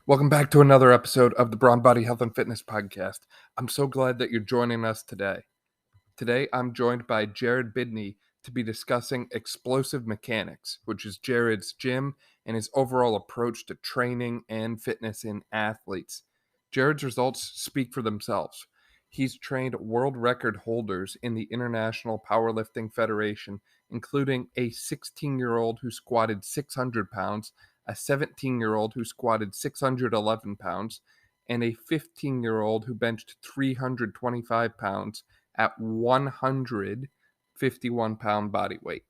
Welcome back to another episode of the Brawn Body Health and Fitness Podcast. I'm so glad that you're joining us today. Today, I'm joined by Jared Bidne to be discussing explosive mechanics, which is Jared's gym and his overall approach to training and fitness in athletes. Jared's results speak for themselves. He's trained world record holders in the International Powerlifting Federation, including a 16-year-old who squatted 600 pounds, a 17-year-old who squatted 611 pounds, and a 15-year-old who benched 325 pounds at 151-pound body weight.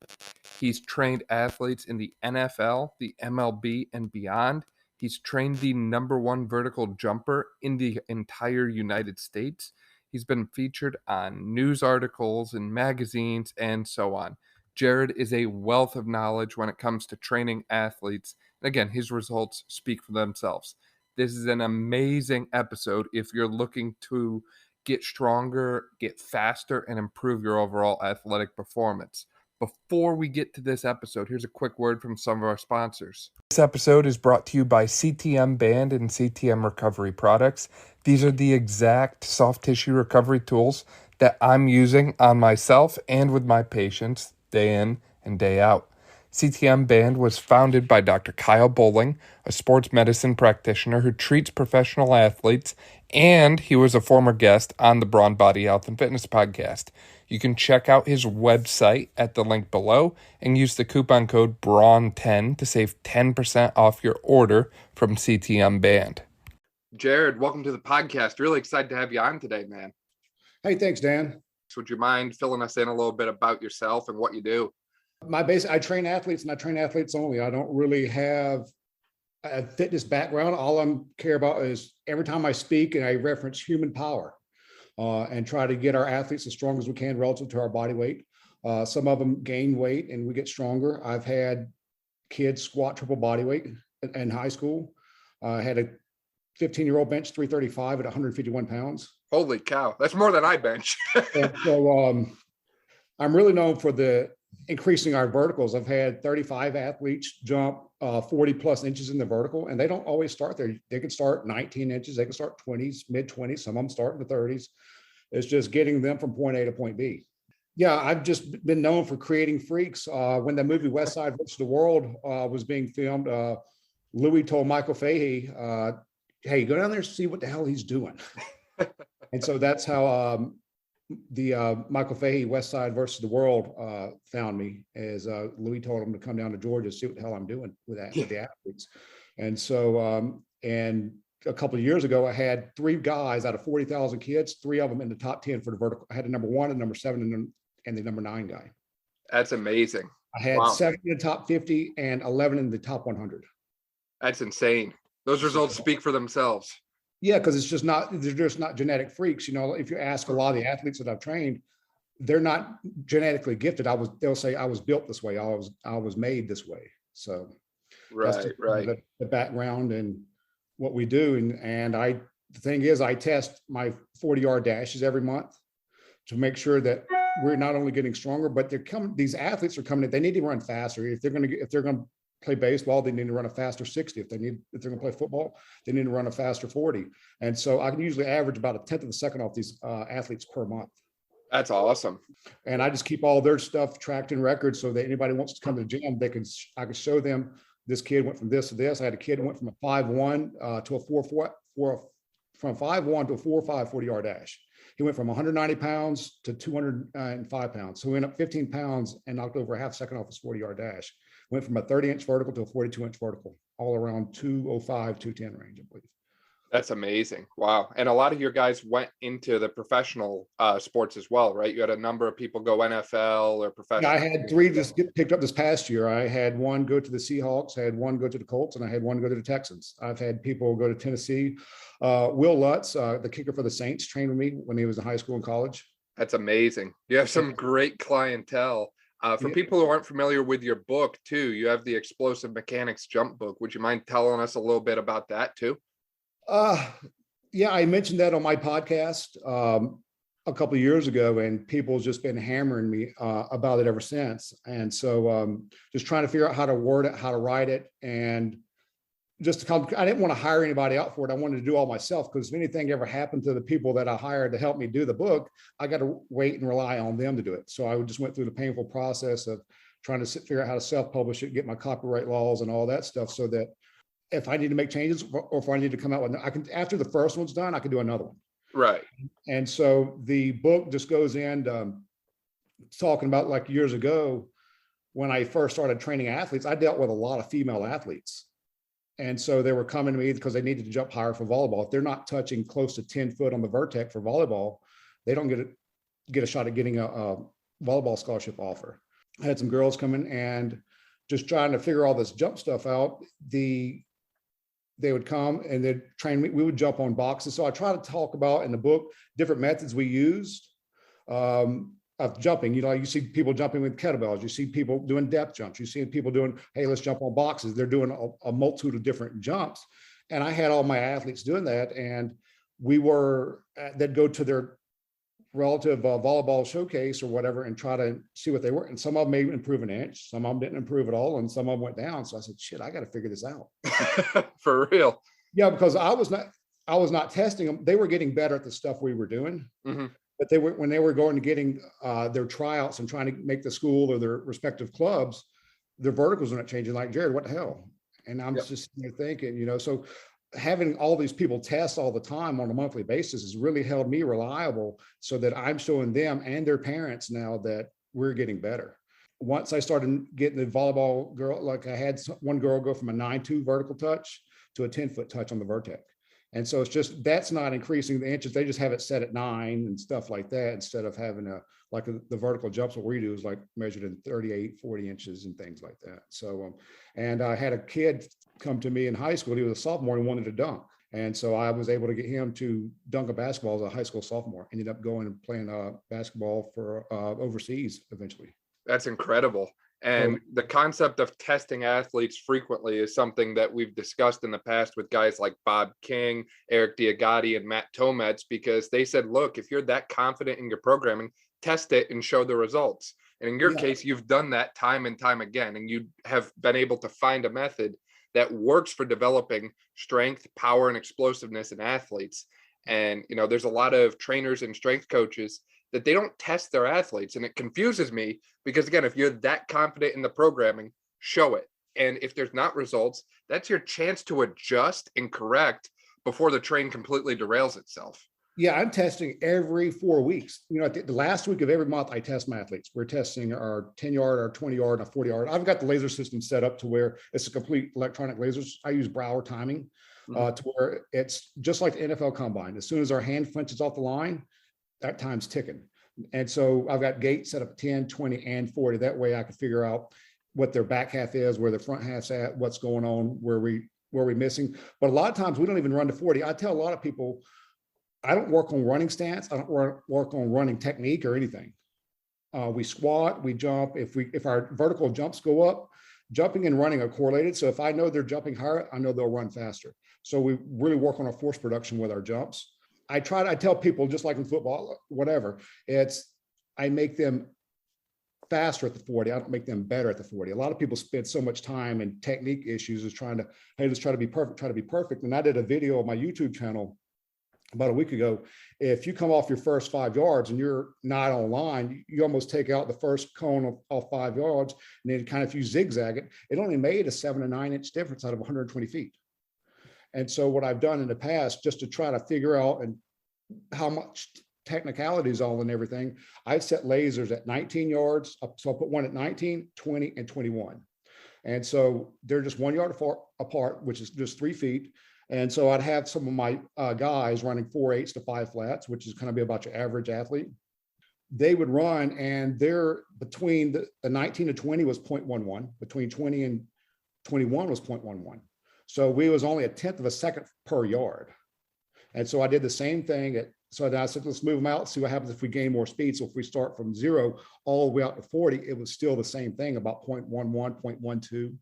He's trained athletes in the NFL, the MLB, and beyond. He's trained the number one vertical jumper in the entire United States. He's been featured on news articles and magazines and so on. Jared is a wealth of knowledge when it comes to training athletes. And again, his results speak for themselves. This is an amazing episode if you're looking to get stronger, get faster, and improve your overall athletic performance. Before we get to this episode, here's a quick word from some of our sponsors. This episode is brought to you by CTM Band and CTM Recovery Products. These are the exact soft tissue recovery tools that I'm using on myself and with my patients day in and day out. CTM Band was founded by Dr. Kyle Bowling, a sports medicine practitioner who treats professional athletes, and he was a former guest on the Brawn Body Health and Fitness Podcast. You can check out his website at the link below and use the coupon code BRAWN10 to save 10% off your order from CTM Band. Jared, welcome to the podcast. Really excited to have you on today, man. Hey, thanks, Dan. So would you mind filling us in a little bit about yourself and what you do? I train athletes and I train athletes only. I don't really have a fitness background. All I care about is every time I speak and I reference human power and try to get our athletes as strong as we can relative to our body weight. Some of them gain weight and we get stronger. I've had kids squat triple body weight in high school. I had a 15-year-old bench 335 at 151 pounds. Holy cow. That's more than I bench. And so I'm really known for increasing our verticals. I've had 35 athletes jump 40 plus inches in the vertical, and they don't always start there. They can start 19 inches, they can start 20s, mid 20s, some of them start in the 30s. It's just getting them from point A to point B. Yeah, I've just been known for creating freaks. When the movie West Side vs. the World was being filmed, Louis told Michael Fahey, hey, go down there and see what the hell he's doing. And so that's how the Michael Fahey West Side versus the World found me, as Louis told him to come down to Georgia to see what the hell I'm doing with the athletes. And so, and a couple of years ago, I had 3 guys out of 40,000 kids, 3 of them in the top 10 for the vertical. I had a number 1, a number 7, and the number 9 guy. That's amazing. I had 7 in the top 50 and 11 in the top 100. That's insane. Those results speak for themselves. Yeah, because they're just not genetic freaks. You know, if you ask a lot of the athletes that I've trained, they're not genetically gifted. They'll say I was built this way. I was made this way. So right. The background and what we do. And the thing is, I test my 40-yard dashes every month to make sure that we're not only getting stronger, but these athletes are coming in, they need to run faster. If they're going to play baseball, they need to run a faster 60. If they're going to play football, they need to run a faster 40. And so I can usually average about 1/10 of a second off these athletes per month. That's awesome. And I just keep all their stuff tracked in records so that anybody wants to come to the gym, I can show them this kid went from this to this. I had a kid who went from a 5'1" to a 4'4", from 5'1" to a 4'5" 40-yard dash. He went from 190 pounds to 205 pounds. So he went up 15 pounds and knocked over a half second off his 40-yard dash. Went from a 30-inch vertical to a 42-inch vertical, all around 205, 210 range, I believe. That's amazing. Wow. And a lot of your guys went into the professional sports as well, right? You had a number of people go NFL or professional. Yeah, I had 3 just get picked up this past year. I had 1 go to the Seahawks, I had 1 go to the Colts, and I had 1 go to the Texans. I've had people go to Tennessee. Will Lutz, the kicker for the Saints, trained with me when he was in high school and college. That's amazing. You have some great clientele. For people who aren't familiar with your book too, you have the Explosive Mechanics Jump book. Would you mind telling us a little bit about that too? Yeah, I mentioned that on my podcast a couple of years ago, and people just been hammering me about it ever since. And so just trying to figure out how to word it, how to write it. And just to come, I didn't want to hire anybody out for it. I wanted to do all myself, because if anything ever happened to the people that I hired to help me do the book, I got to wait and rely on them to do it. So I just went through the painful process of trying to figure out how to self-publish it, get my copyright laws and all that stuff, so that if I need to make changes, or if I need to come out with, I can, after the first one's done, I can do another one. Right. And so the book just goes in talking about, like, years ago, when I first started training athletes, I dealt with a lot of female athletes. And so they were coming to me because they needed to jump higher for volleyball. If they're not touching close to 10 foot on the vertex for volleyball, they don't get a shot at getting a volleyball scholarship offer. I had some girls coming and just trying to figure all this jump stuff out. They would come and they'd train me. We would jump on boxes. So I try to talk about in the book different methods we used of jumping. You know, you see people jumping with kettlebells. You see people doing depth jumps. You see people doing, hey, let's jump on boxes. They're doing a multitude of different jumps. And I had all my athletes doing that. And they'd go to their relative volleyball showcase or whatever and try to see what they were. And some of them may improve an inch, some of them didn't improve at all, and some of them went down. So I said, shit, I got to figure this out. For real. Yeah, because I was not testing them. They were getting better at the stuff we were doing. Mm-hmm. But when they were going to getting their tryouts and trying to make the school or their respective clubs, their verticals were not changing. Like, Jared, what the hell? And I'm just thinking, you know, so having all these people test all the time on a monthly basis has really held me reliable, so that I'm showing them and their parents now that we're getting better. Once I started getting the volleyball girl, like I had one girl go from a 9.2 vertical touch to a 10-foot touch on the vertex. And so it's just, that's not increasing the inches. They just have it set at 9 and stuff like that, instead of having the vertical jumps. What we do is like measured in 38, 40 inches and things like that. So, and I had a kid come to me in high school. He was a sophomore and wanted to dunk. And so I was able to get him to dunk a basketball as a high school sophomore. Ended up going and playing basketball for overseas eventually. That's incredible. And the concept of testing athletes frequently is something that we've discussed in the past with guys like Bob King, Eric Diagati, and Matt Tometz, because they said, look, if you're that confident in your programming, test it and show the results. And in your case, you've done that time and time again, and you have been able to find a method that works for developing strength, power, and explosiveness in athletes. And, you know, there's a lot of trainers and strength coaches that they don't test their athletes. And it confuses me because, again, if you're that confident in the programming, show it. And if there's not results, that's your chance to adjust and correct before the train completely derails itself. Yeah, I'm testing every 4 weeks. You know, the last week of every month, I test my athletes. We're testing our 10-yard, our 20-yard, and our 40-yard. I've got the laser system set up to where it's a complete electronic lasers. I use Brawn timing to where it's just like the NFL combine. As soon as our hand flinches off the line, that time's ticking. And so I've got gates set up 10, 20, and 40. That way I can figure out what their back half is, where their front half's at, what's going on, where we're missing. But a lot of times we don't even run to 40. I tell a lot of people, I don't work on running stance. I don't work on running technique or anything. We squat, we jump. If our vertical jumps go up, jumping and running are correlated. So if I know they're jumping higher, I know they'll run faster. So we really work on our force production with our jumps. I tell people, just like in football, whatever, I make them faster at the 40. I don't make them better at the 40. A lot of people spend so much time in technique issues is trying to, hey, let's try to be perfect. And I did a video on my YouTube channel about a week ago. If you come off your first 5 yards and you're not on line, you almost take out the first cone off 5 yards. And then kind of, if you zigzag it only made a 7 to 9 inch difference out of 120 feet. And so what I've done in the past, just to try to figure out and how much technicalities all and everything, I've set lasers at 19 yards. So I'll put one at 19, 20, and 21. And so they're just 1 yard apart, which is just 3 feet. And so I'd have some of my guys running 4/8 to 5 flats, which is going to be about your average athlete. They would run, and they're between the 19 to 20 was 0.11, between 20 and 21 was 0.11. So we was only 1/10 of a second per yard. And so I did the same thing. So I said, let's move them out, see what happens if we gain more speed. So if we start from 0 all the way out to 40, it was still the same thing, about 0.11, 0.12,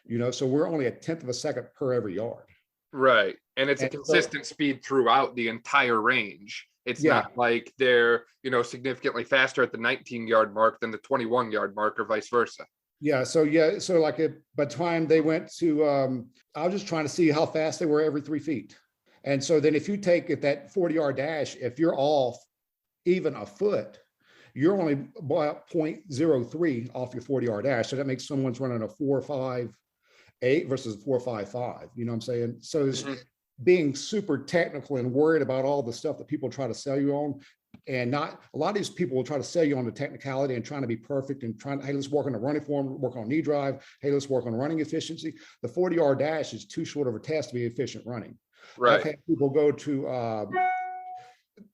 you know, so we're only 1/10 of a second per every yard. Right. And it's a consistent speed throughout the entire range. It's not like they're, you know, significantly faster at the 19-yard mark than the 21-yard mark or vice versa. Yeah. So like by the time they went to, I was just trying to see how fast they were every 3 feet. And so then if you take at that 40-yard dash, if you're off even a foot, you're only about 0.03 off your 40-yard dash. So that makes someone's running a 4.58 versus a 4.55. You know what I'm saying? So it's being super technical and worried about all the stuff that people try to sell you on. And not a lot of these people will try to sell you on the technicality and trying to be perfect and trying, hey, let's work on the running form, work on knee drive. Hey, let's work on running efficiency. The 40-yard dash is too short of a test to be efficient running. Right. I've had people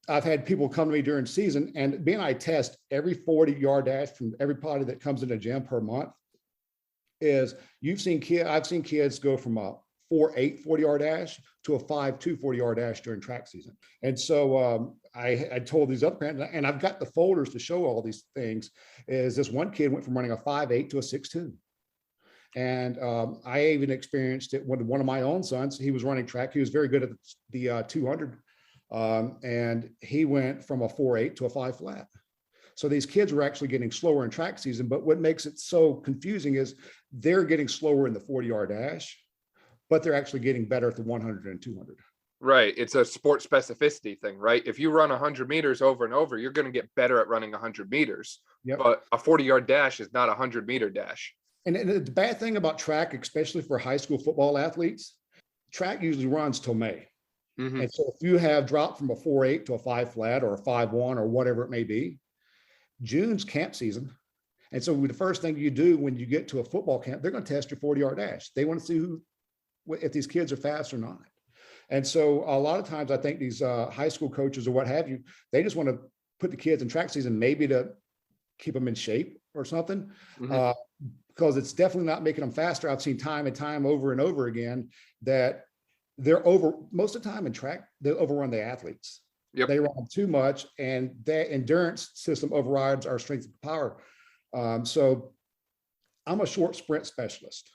I've had people come to me during season, and being I test every 40-yard dash from everybody that comes in the gym per month. Is I've seen kids go from a 4.8 40-yard dash to a 5.2 40-yard dash during track season. And so I told these other parents, and I've got the folders to show all these things, is this one kid went from running a 5.8 to a 6.2. And I even experienced it when one of my own sons, he was running track. He was very good at the 200. And he went from a 4.8 to a 5 flat. So these kids were actually getting slower in track season. But what makes it so confusing is they're getting slower in the 40-yard dash, but they're actually getting better at the 100 and 200. Right. It's a sport specificity thing, right? If you run 100 meters over and over, you're going to get better at running 100 meters. Yep. But a 40-yard dash is not a 100-meter dash. And the bad thing about track, especially for high school football athletes, track usually runs till May. And so if you have dropped from a 4.8 to a 5 flat or a 5.1 or whatever it may be, June's camp season. And so the first thing you do when you get to a football camp, they're going to test your 40-yard dash. They want to see if these kids are fast or not. And so a lot of times I think these high school coaches or what have you, they just want to put the kids in track season, maybe to keep them in shape or something, because it's definitely not making them faster. I've seen time and time over and over again that most of the time in track, they overrun the athletes. Yep. They run too much, and that endurance system overrides our strength and power. So I'm a short sprint specialist,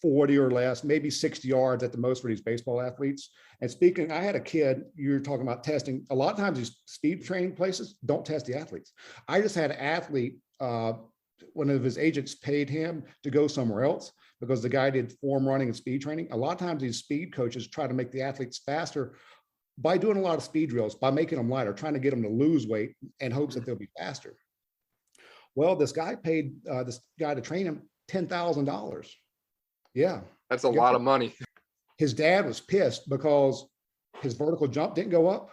40 or less, maybe 60 yards at the most for these baseball athletes. And speaking, I had a kid, you're talking about testing. A lot of times these speed training places don't test the athletes. I just had an athlete, one of his agents paid him to go somewhere else because the guy did form running and speed training. A lot of times these speed coaches try to make the athletes faster by doing a lot of speed drills, by making them lighter, trying to get them to lose weight in hopes that they'll be faster. Well, this guy paid this guy to train him $10,000. Yeah. That's a lot of money. His dad was pissed because his vertical jump didn't go up.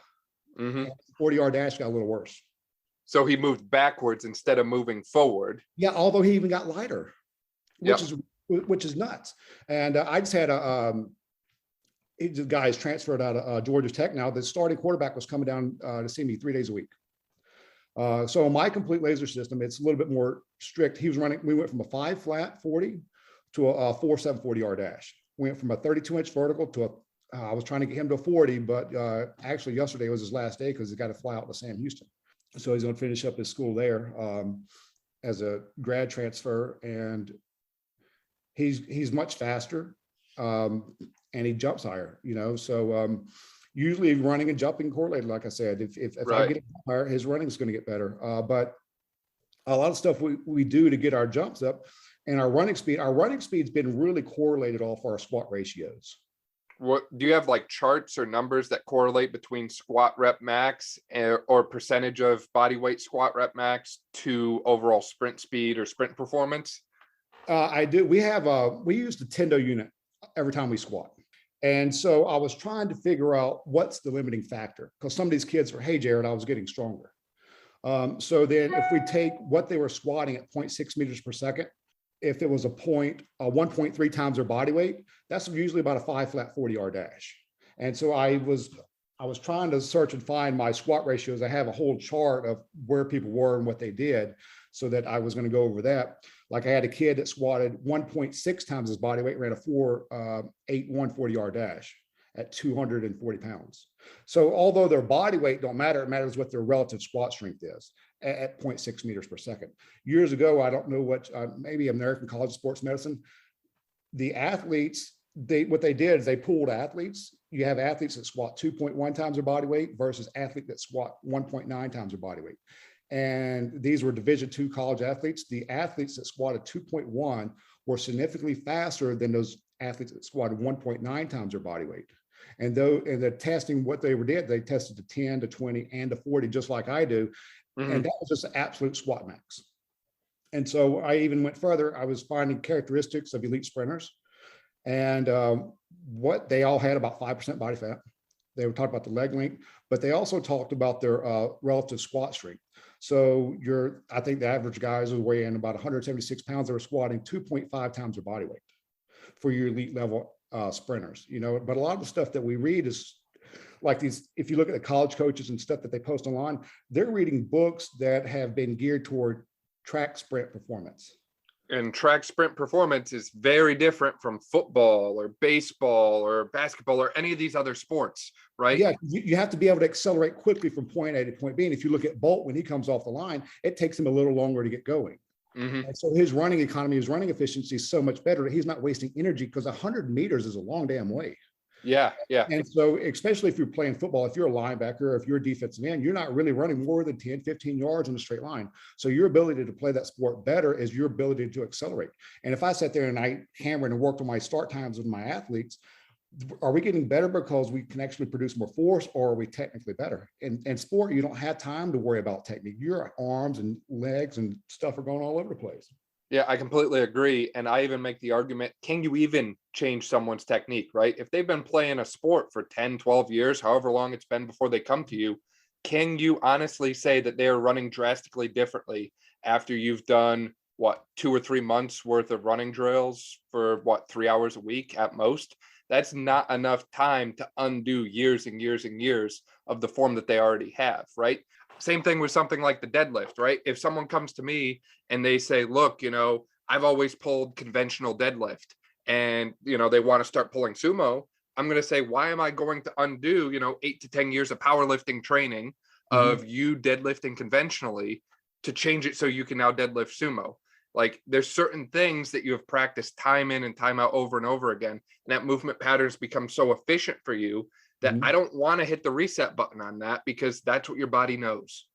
And the 40-yard dash got a little worse. So he moved backwards instead of moving forward. Yeah, although he even got lighter, which is nuts. And I just had the guy's transferred out of Georgia Tech now. The starting quarterback was coming down to see me 3 days a week. So my complete laser system, it's a little bit more strict. We went from a 5 flat 40 to a 4.7 40-yard dash. We went from a 32-inch vertical to I was trying to get him to a 40, but actually yesterday was his last day because he's got to fly out to Sam Houston. So he's going to finish up his school there as a grad transfer, and he's much faster and he jumps higher, So usually running and jumping correlated, like I said. If I get higher, his running is going to get better. But a lot of stuff we do to get our jumps up, and our running speed's been really correlated off our squat ratios. What do you have, like charts or numbers that correlate between squat rep max or percentage of body weight squat rep max to overall sprint speed or sprint performance? I do. We use the Tendo unit every time we squat. And so I was trying to figure out what's the limiting factor, because some of these kids are, hey, Jared, I was getting stronger. So then if we take what they were squatting at 0.6 meters per second, if it was 1.3 times their body weight, that's usually about a 5 flat 40-yard dash. And so I was trying to search and find my squat ratios. I have a whole chart of where people were and what they did, so that I was going to go over that. Like I had a kid that squatted 1.6 times his body weight, ran a 4.81 40-yard dash at 240 pounds. So although their body weight don't matter, it matters what their relative squat strength is at 0.6 meters per second. Years ago, I don't know what, maybe American College of Sports Medicine, the athletes, what they did is they pooled athletes. You have athletes that squat 2.1 times their body weight versus athletes that squat 1.9 times their body weight. And these were Division II college athletes. The athletes that squatted 2.1 were significantly faster than those athletes that squatted 1.9 times their body weight. And though in the testing, what they did, they tested to 10, to 20, and to 40, just like I do. And that was just an absolute squat max. And so I even went further. I was finding characteristics of elite sprinters, and what they all had about 5% body fat. They were talking about the leg length, but they also talked about their relative squat strength. So I think the average guys will weigh in about 176 pounds. They were squatting 2.5 times their body weight for your elite level sprinters, but a lot of the stuff that we read is like these, if you look at the college coaches and stuff that they post online, they're reading books that have been geared toward track sprint performance. And track sprint performance is very different from football or baseball or basketball or any of these other sports, right? Yeah, you have to be able to accelerate quickly from point A to point B. And if you look at Bolt, when he comes off the line, it takes him a little longer to get going. And so his running economy, his running efficiency is so much better that he's not wasting energy, because 100 meters is a long damn way. Yeah. And so, especially if you're playing football, if you're a linebacker, if you're a defensive end, you're not really running more than 10, 15 yards in a straight line. So your ability to play that sport better is your ability to accelerate. And if I sat there and I hammered and worked on my start times with my athletes, are we getting better because we can actually produce more force, or are we technically better? In sport, you don't have time to worry about technique. Your arms and legs and stuff are going all over the place. Yeah, I completely agree. And I even make the argument, can you even change someone's technique, right? If they've been playing a sport for 10, 12 years, however long it's been before they come to you, can you honestly say that they are running drastically differently after you've done, 2 or 3 months worth of running drills for 3 hours a week at most? That's not enough time to undo years and years and years of the form that they already have, right? Same thing with something like the deadlift, right? If someone comes to me and they say, look, I've always pulled conventional deadlift, and, they want to start pulling sumo, I'm going to say, why am I going to undo, 8 to 10 years of powerlifting training of you deadlifting conventionally to change it so you can now deadlift sumo? Like, there's certain things that you have practiced time in and time out over and over again, and that movement patterns become so efficient for you that I don't want to hit the reset button on that, because that's what your body knows.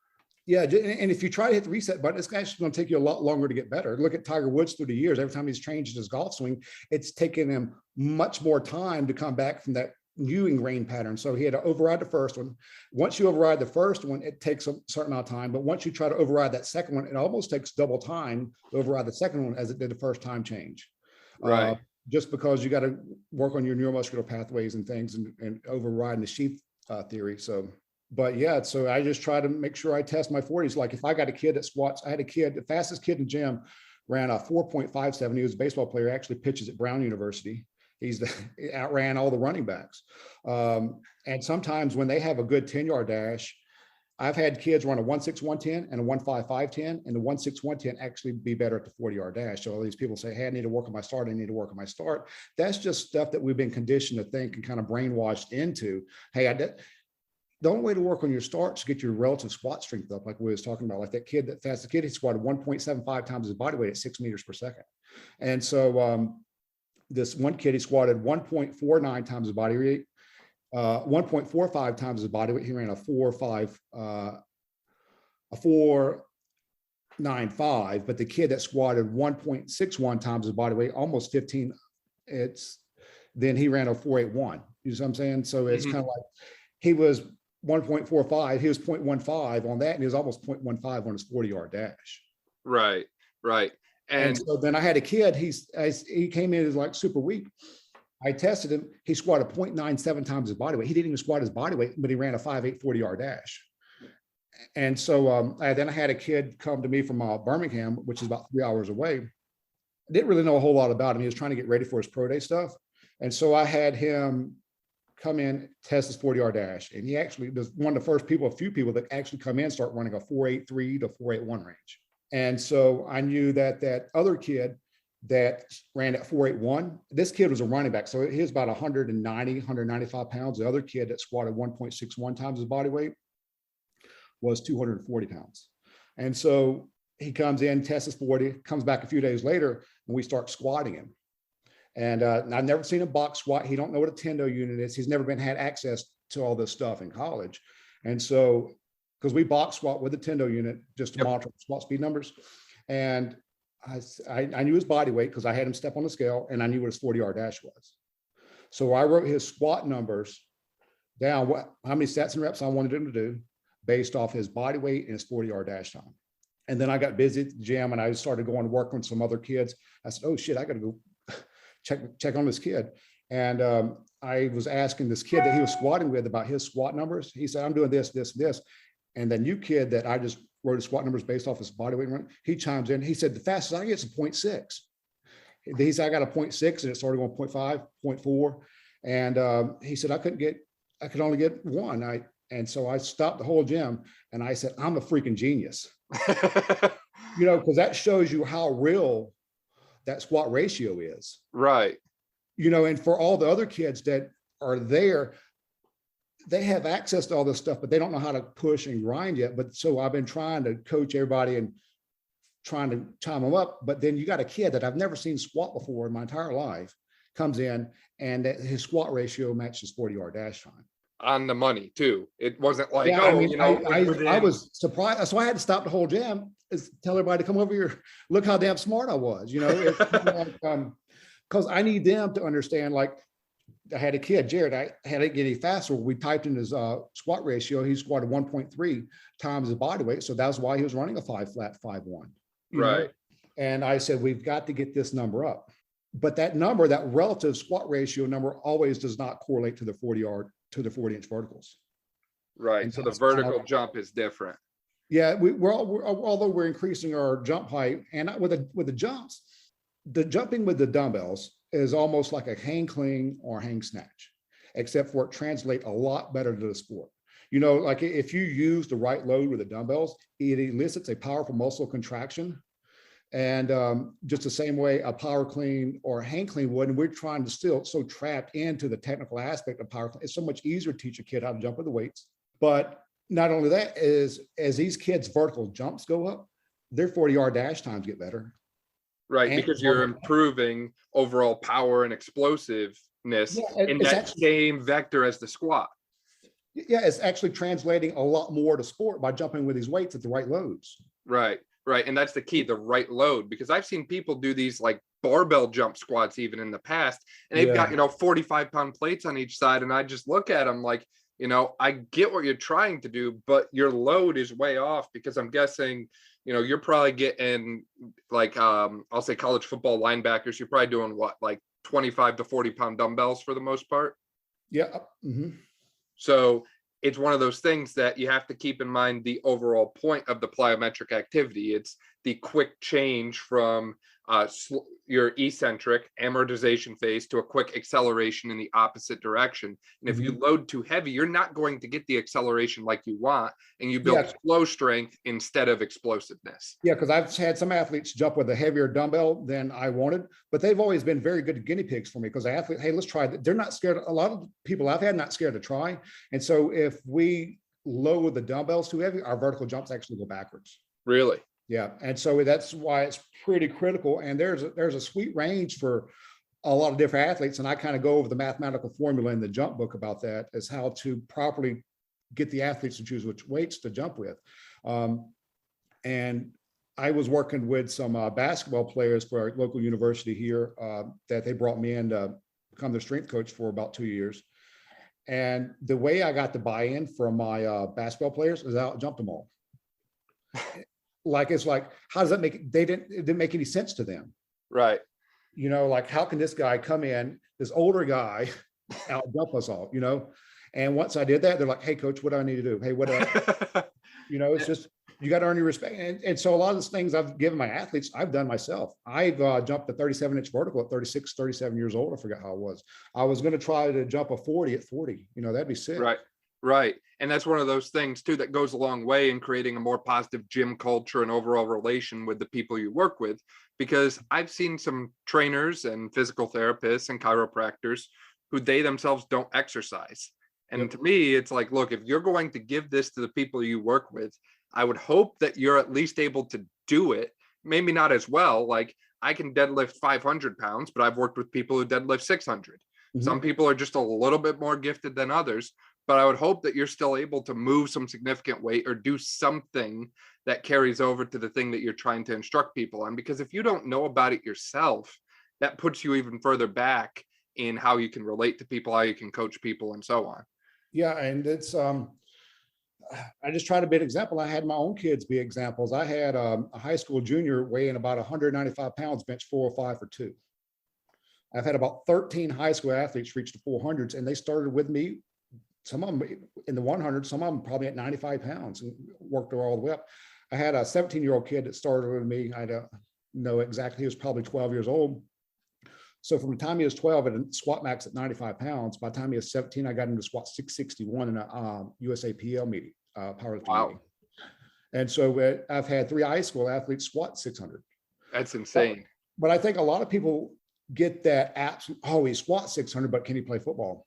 Yeah, and if you try to hit the reset button, it's actually going to take you a lot longer to get better. Look at Tiger Woods through the years. Every time he's changed his golf swing, it's taken him much more time to come back from that new ingrained pattern. So he had to override the first one. Once you override the first one, it takes a certain amount of time. But once you try to override that second one, it almost takes double time to override the second one as it did the first time change. Right. Just because you got to work on your neuromuscular pathways and things, and overriding the sheath theory. So, but yeah, so I just try to make sure I test my 40s. Like if I got a kid that squats, I had a kid, the fastest kid in the gym ran a 4.57. He was a baseball player, actually pitches at Brown University. He outran all the running backs. And sometimes when they have a good 10-yard dash, I've had kids run a 1.6 110 and a 1.5 510, and the 1.6 110 actually be better at the 40-yard dash. So all these people say, hey, I need to work on my start. I need to work on my start. That's just stuff that we've been conditioned to think and kind of brainwashed into. Hey, the only way to work on your start is to get your relative squat strength up, like we was talking about. Like that kid, that fastest kid, he squatted 1.75 times his body weight at 6 meters per second. And so this one kid, he squatted 1.49 times his body weight, 1.45 times his body weight. He ran a 4.95, but the kid that squatted 1.61 times his body weight, almost 15, then he ran a 4.81. You know what I'm saying? So it's kind of like he was 1.45, he was 0.15 on that, and he was almost 0.15 on his 40-yard dash. Right. And so then I had a kid, he came in as like super weak. I tested him. He squatted 0.97 times his body weight. He didn't even squat his body weight, but he ran a 5.8 40-yard dash. And so then I had a kid come to me from Birmingham, which is about 3 hours away. I didn't really know a whole lot about him. He was trying to get ready for his pro day stuff. And so I had him come in, test his 40-yard dash. And he actually was one of the first people, a few people that actually come in, start running a 4.83 to 4.81 range. And so I knew that other kid that ran at 4.81, this kid was a running back. So he was about 190, 195 pounds. The other kid that squatted 1.61 times his body weight was 240 pounds. And so he comes in, tests his 40, comes back a few days later, and we start squatting him. And I've never seen a box squat. He don't know what a tendo unit is. He's never had access to all this stuff in college. And so because we box squat with a Tendo unit just to Yep. monitor squat speed numbers. And I knew his body weight because I had him step on the scale, and I knew what his 40-yard dash was. So I wrote his squat numbers down, how many sets and reps I wanted him to do based off his body weight and his 40-yard dash time. And then I got busy at the gym and I started going to work with some other kids. I said, oh shit, I got to go check on this kid. And I was asking this kid that he was squatting with about his squat numbers. He said, I'm doing this. And the new kid that I just wrote his squat numbers based off his body weight, he chimes in. He said, the fastest I get is a 0.6. He said, I got a 0.6 and it started going 0.5, 0.4. And he said, I could only get one. And so I stopped the whole gym and I said, I'm a freaking genius. Because that shows you how real that squat ratio is. Right. And for all the other kids that are there, they have access to all this stuff, but they don't know how to push and grind yet. But so I've been trying to coach everybody and trying to chime them up. But then you got a kid that I've never seen squat before in my entire life, comes in and his squat ratio matches 40-yard dash time. On the money too. It wasn't like, yeah, I was surprised. So I had to stop the whole gym, tell everybody to come over here. Look how damn smart I was, because I need them to understand. Like I had a kid, Jared, I had to get any faster. We typed in his squat ratio. He squatted 1.3 times his body weight. So that's why he was running a 5 flat 5-1. Right. And I said, we've got to get this number up. But that number, that relative squat ratio number always does not correlate to the 40-inch verticals. Right. And so the vertical jump is different. Yeah. Although we're increasing our jump height, and with the jumps, the jumping with the dumbbells is almost like a hang clean or hang snatch, except for it translates a lot better to the sport. Like if you use the right load with the dumbbells, it elicits a powerful muscle contraction. And just the same way a power clean or hang clean would, and we're trying to still so trapped into the technical aspect of power clean. It's so much easier to teach a kid how to jump with the weights. But not only that, is as these kids' vertical jumps go up, their 40-yard dash times get better. Right, because you're improving overall power and explosiveness in that same vector as the squat. Yeah, it's actually translating a lot more to sport by jumping with these weights at the right loads. Right. Right. And that's the key, the right load, because I've seen people do these like barbell jump squats even in the past, and they've got, 45-pound plates on each side. And I just look at them like, I get what you're trying to do, but your load is way off, because I'm guessing, you're probably getting like, I'll say college football linebackers, you're probably doing what, like 25 to 40-pound dumbbells for the most part. Yeah. Mm-hmm. So it's one of those things that you have to keep in mind the overall point of the plyometric activity. It's the quick change from your eccentric amortization phase to a quick acceleration in the opposite direction. And if you load too heavy, you're not going to get the acceleration like you want, and you build flow strength instead of explosiveness. Yeah, because I've had some athletes jump with a heavier dumbbell than I wanted, but they've always been very good guinea pigs for me, because the athlete, hey, let's try that. They're not scared. A lot of people I've had not scared to try. And so if we lower the dumbbells too heavy, our vertical jumps actually go backwards. Really? Yeah. And so that's why it's pretty critical. And there's a sweet range for a lot of different athletes. And I kind of go over the mathematical formula in the jump book about that, as how to properly get the athletes to choose which weights to jump with. And I was working with some basketball players for our local university here that they brought me in to become their strength coach for about 2 years. And the way I got the buy-in from my basketball players is I out-jumped them all. It's like, how does that make it? It didn't make any sense to them. Right. Like, how can this guy come in, this older guy, out jump us all, And once I did that, they're like, hey, coach, what do I need to do? Hey, what do I, it's just, you got to earn your respect. And so a lot of those things I've given my athletes, I've done myself. I've jumped a 37-inch vertical at 36, 37 years old. I forgot how it was. I was going to try to jump a 40 at 40. That'd be sick. Right. Right. And that's one of those things too that goes a long way in creating a more positive gym culture and overall relation with the people you work with, because I've seen some trainers and physical therapists and chiropractors who they themselves don't exercise. And to me, it's like, look, if you're going to give this to the people you work with, I would hope that you're at least able to do it. Maybe not as well. Like, I can deadlift 500 pounds, but I've worked with people who deadlift 600. Some people are just a little bit more gifted than others, but I would hope that you're still able to move some significant weight or do something that carries over to the thing that you're trying to instruct people on. Because if you don't know about it yourself, that puts you even further back in how you can relate to people, how you can coach people, and so on. Yeah, and it's I just try to be an example. I had my own kids be examples. I had a high school junior weighing about 195 pounds, bench 405 for 2. I've had about 13 high school athletes reach the 400s, and they started with me. Some of them in the 100s, some of them probably at 95 pounds, and worked her all the way up. I had a 17-year-old kid that started with me. I don't know exactly. He was probably 12 years old. So from the time he was 12 and squat max at 95 pounds, by the time he was 17, I got him to squat 661 in a USAPL meeting, powerlifting meeting. And so I've had 3 high school athletes squat 600. That's insane. But I think a lot of people get that absolute, oh, he squats 600, but can he play football?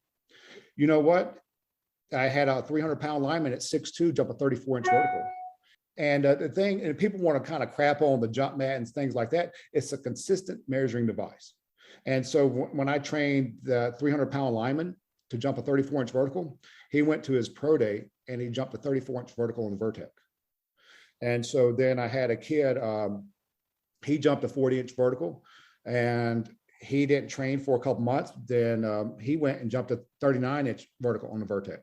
You know what? I had a 300-pound lineman at 6'2", jump a 34-inch vertical. And the thing, and people want to kind of crap on the jump mat and things like that, it's a consistent measuring device. And so when I trained the 300-pound lineman to jump a 34-inch vertical, he went to his pro day and he jumped a 34-inch vertical on the Vertec. And so then I had a kid, he jumped a 40-inch vertical, and he didn't train for a couple months. Then he went and jumped a 39-inch vertical on the Vertec.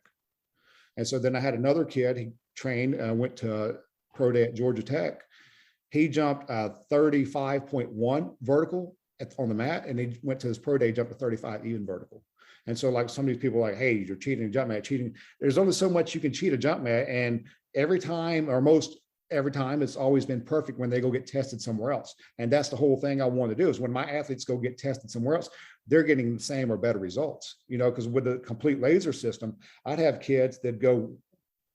And so then I had another kid, he trained, went to pro day at Georgia Tech. He jumped a 35.1 vertical on the mat, and he went to his pro day, jumped a 35 even vertical. And so like some of these people are like, hey, you're cheating a jump mat, cheating. There's only so much you can cheat a jump mat. And every time, or most every time, it's always been perfect when they go get tested somewhere else. And that's the whole thing I want to do, is when my athletes go get tested somewhere else, they're getting the same or better results, you know, because with the complete laser system, I'd have kids that go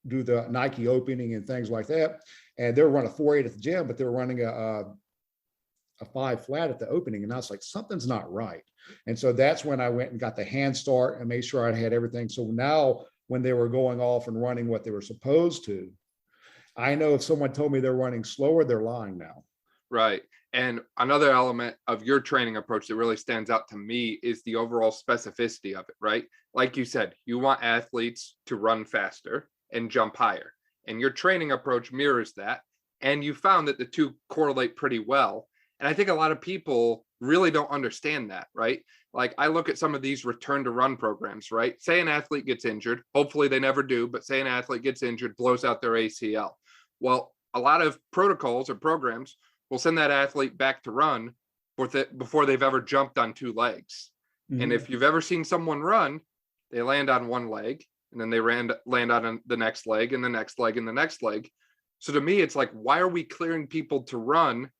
do the Nike opening and things like that, and they'll run a 4.8 at the gym, but they're running a 5 flat at the opening. And I was like, something's not right. And so that's when I went and got the hand start and made sure I had everything. So now when they were going off and running what they were supposed to, I know if someone told me they're running slower, they're lying now. Right. And another element of your training approach that really stands out to me is the overall specificity of it, right? Like you said, you want athletes to run faster and jump higher. And your training approach mirrors that. And you found that the two correlate pretty well. And I think a lot of people really don't understand that, right? Like I look at some of these return to run programs, right? Say an athlete gets injured, hopefully they never do, but say an athlete gets injured, blows out their ACL. Well, a lot of protocols or programs will send that athlete back to run before they've ever jumped on 2 legs. Mm-hmm. And if you've ever seen someone run, they land on one leg and then they land on the next leg and the next leg and the next leg. So to me, it's like, why are we clearing people to run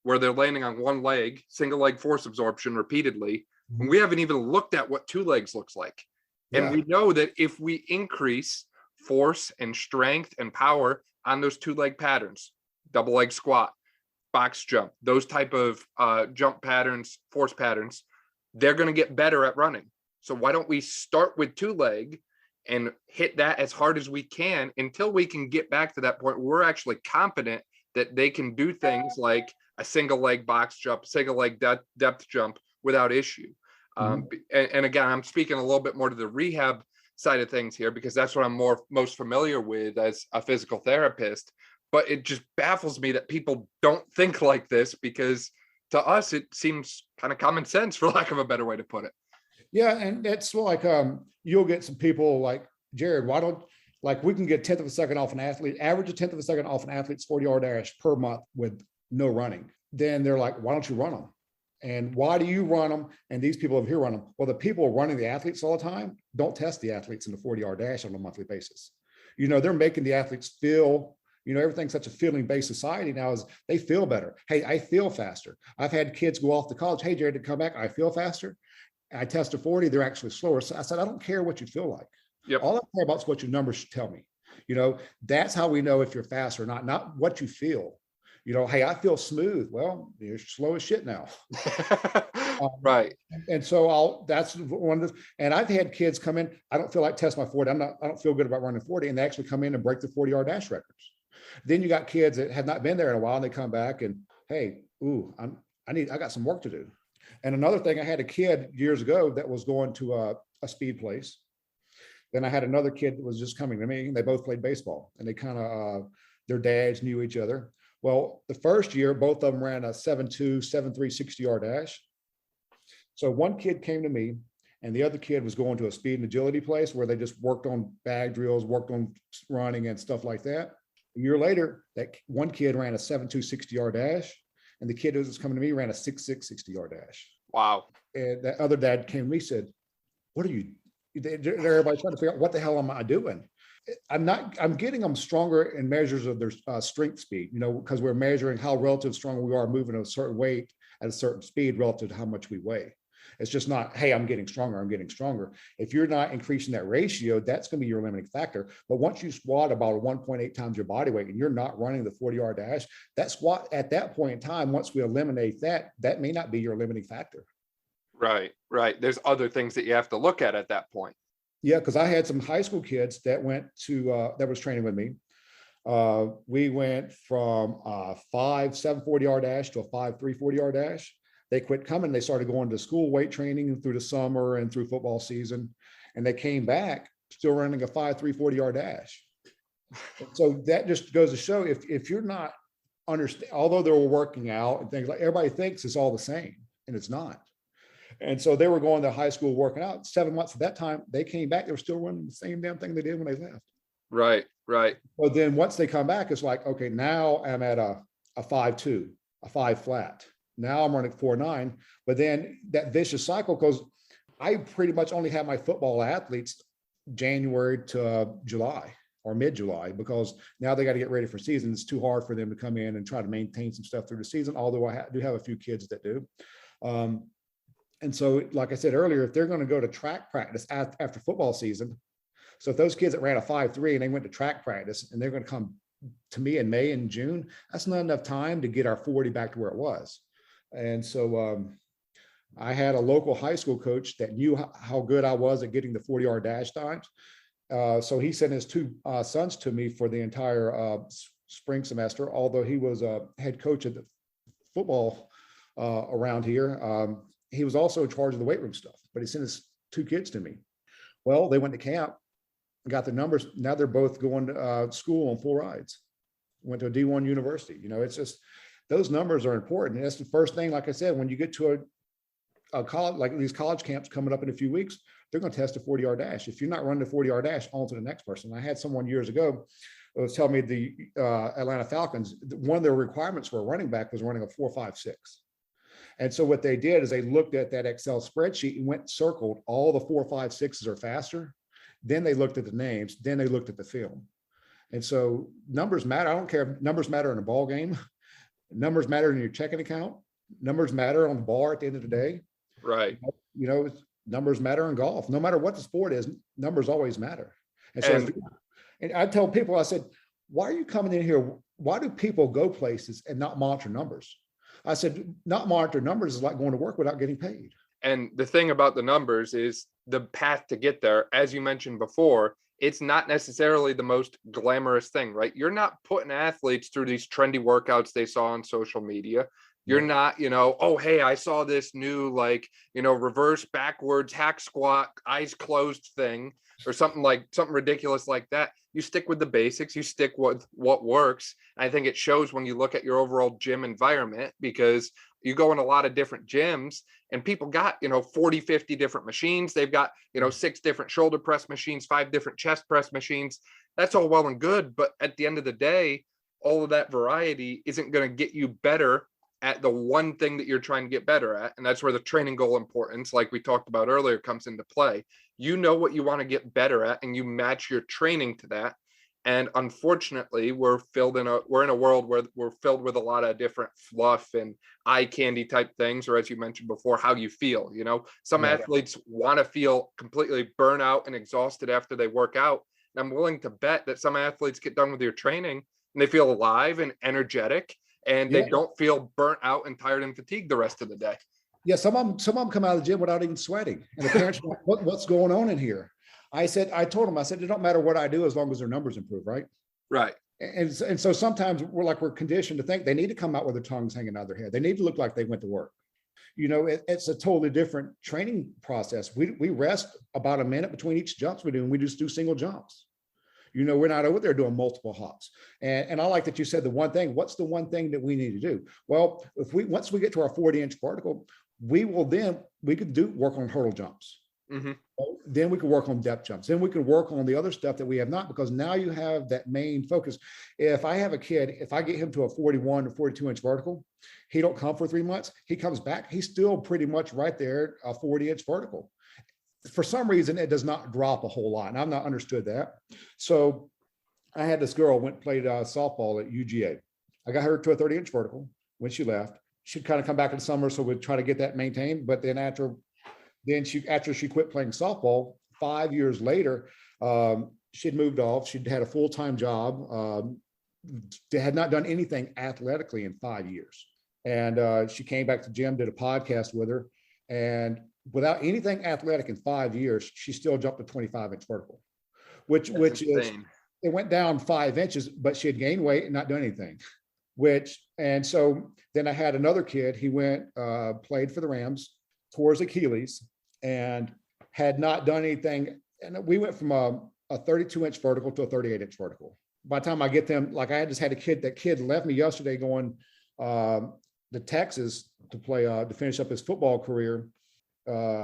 where they're landing on one leg, single leg force absorption repeatedly, when we haven't even looked at what 2 legs looks like? Yeah. And we know that if we increase force and strength and power on those 2 leg patterns, double leg squat, box jump, those type of jump patterns, force patterns, they're going to get better at running. So why don't we start with 2 leg and hit that as hard as we can until we can get back to that point where we're actually confident that they can do things like a single leg box jump, single leg depth jump without issue. And again, I'm speaking a little bit more to the rehab side of things here because that's what I'm most familiar with as a physical therapist. But it just baffles me that people don't think like this, because to us, it seems kind of common sense, for lack of a better way to put it. Yeah. And it's like, you'll get some people like, Jared, why don't, like, we can get 1/10 of a second off an athlete, average a 1/10 of a second off an athlete's 40-yard dash per month with no running. Then they're like, why don't you run them? And why do you run them? And these people over here run them. Well, the people running the athletes all the time don't test the athletes in the 40-yard dash on a monthly basis. You know, they're making the athletes feel, you know, everything's such a feeling-based society now, is they feel better. Hey, I feel faster. I've had kids go off to college. Hey, Jared, to come back, I feel faster. I test a 40, they're actually slower. So I said, I don't care what you feel like. Yep. All I care about is what your numbers should tell me. You know, that's how we know if you're fast or not what you feel. You know, hey, I feel smooth. Well, you're slow as shit now. Right. And so that's one of the, and I've had kids come in, I don't feel like test my 40. I don't feel good about running 40. And they actually come in and break the 40-yard dash records. Then you got kids that have not been there in a while, and they come back and, hey, I got some work to do. And another thing, I had a kid years ago that was going to a speed place. Then I had another kid that was just coming to me. They both played baseball, and they kind of their dads knew each other. Well, the first year, both of them ran a 7.2, 7.3 60-yard dash. So one kid came to me, and the other kid was going to a speed and agility place where they just worked on bag drills, worked on running and stuff like that. A year later, that one kid ran a 7.2 60-yard dash, and the kid who was coming to me ran a 6.6 60-yard dash. Wow. And that other dad came to me and said, what are you, everybody's trying to figure out what the hell am I doing? I'm getting them stronger in measures of their strength speed, because we're measuring how relative strong we are moving at a certain weight at a certain speed relative to how much we weigh. It's just not, hey, I'm getting stronger, I'm getting stronger. If you're not increasing that ratio, that's going to be your limiting factor. But once you squat about 1.8 times your body weight and you're not running the 40-yard dash, that squat at that point in time, once we eliminate that, that may not be your limiting factor. Right. There's other things that you have to look at that point. Yeah, because I had some high school kids that went to, that was training with me. We went from a 5.7 40-yard dash to a 5.3 40-yard dash. They quit coming. They started going to school weight training through the summer and through football season. And they came back still running a 5.3 40-yard dash. So that just goes to show if you're not understand, although they were working out and things like, everybody thinks it's all the same, and it's not. And so they were going to high school working out 7 months at that time. They came back, they were still running the same damn thing they did when they left. Right. But then once they come back, it's like, okay, now I'm at a 5.2, a 5 flat. Now I'm running 4.9. But then that vicious cycle, because I pretty much only have my football athletes January to July or mid-July, because now they got to get ready for season. It's too hard for them to come in and try to maintain some stuff through the season, although I do have a few kids that do. And so, like I said earlier, if they're going to go to track practice after football season, so if those kids that ran a 5.3 and they went to track practice and they're going to come to me in May and June, that's not enough time to get our 40 back to where it was. And so I had a local high school coach that knew how good I was at getting the 40-yard dash times. So he sent his two sons to me for the entire spring semester, although he was a head coach of the football around here. He was also in charge of the weight room stuff, but he sent his two kids to me. Well, they went to camp, got the numbers. Now they're both going to school on full rides, went to a D1 university. It's just, those numbers are important. And that's the first thing, like I said, when you get to a college, like these college camps coming up in a few weeks, they're going to test a 40-yard dash. If you're not running the 40-yard dash, on to the next person. I had someone years ago who was telling me the Atlanta Falcons, one of their requirements for a running back was running a 4.56. And so what they did is they looked at that Excel spreadsheet and went and circled all the 4.56s or faster. Then they looked at the names. Then they looked at the film. And so numbers matter. I don't care if numbers matter in a ball game. Numbers matter in your checking account. Numbers matter on the bar at the end of the day. Right. Numbers matter in golf. No matter what the sport is, numbers always matter. And I tell people, I said, why are you coming in here? Why do people go places and not monitor numbers? I said, not monitor numbers is like going to work without getting paid. And the thing about the numbers is the path to get there, as you mentioned before, it's not necessarily the most glamorous thing, right? You're not putting athletes through these trendy workouts they saw on social media. You're not, oh, hey, I saw this new, reverse backwards hack squat, eyes closed thing, or something ridiculous like that. You stick with the basics, you stick with what works. I think it shows when you look at your overall gym environment, because you go in a lot of different gyms and people got, 40, 50 different machines. They've got, 6 different shoulder press machines, 5 different chest press machines. That's all well and good. But at the end of the day, all of that variety isn't going to get you better at the one thing that you're trying to get better at. And that's where the training goal importance, like we talked about earlier, comes into play. You know what you want to get better at, and you match your training to that. And unfortunately, we're in a world where we're filled with a lot of different fluff and eye candy type things, or as you mentioned before, how you feel. Some athletes want to feel completely burnt out and exhausted after they work out. And I'm willing to bet that some athletes get done with your training and they feel alive and energetic, and they don't feel burnt out and tired and fatigued the rest of the day. Yeah, some of them come out of the gym without even sweating. And the parents are like, what's going on in here? I told them, it don't matter what I do as long as their numbers improve, right? Right. And so sometimes we're conditioned to think they need to come out with their tongues hanging out of their head. They need to look like they went to work. It's a totally different training process. We rest about a minute between each jumps we do, and we just do single jumps. We're not over there doing multiple hops. And I like that you said the one thing. What's the one thing that we need to do? Well, once we get to our 40-inch vertical, we could work on hurdle jumps. Mm-hmm. Then we can work on depth jumps. Then we can work on the other stuff that we have not, because now you have that main focus. If I have a kid, if I get him to a 41 or 42-inch vertical, he don't come for 3 months. He comes back. He's still pretty much right there, a 40-inch vertical. For some reason, it does not drop a whole lot, and I've not understood that. So I had this girl played softball at UGA. I got her to a 30-inch vertical when she left. She'd kind of come back in the summer, so we'd try to get that maintained. But then after she quit playing softball, 5 years later, she'd moved off. She'd had a full-time job. They had not done anything athletically in 5 years. And she came back to the gym, did a podcast with her, and without anything athletic in 5 years, she still jumped a 25-inch vertical, which is, it went down 5 inches, but she had gained weight and not done anything. And so then I had another kid. He played for the Rams, tore his Achilles, and had not done anything. And we went from a 32-inch vertical to a 38-inch vertical. By the time I get them, like I just had a kid, that kid left me yesterday going to Texas to play, to finish up his football career.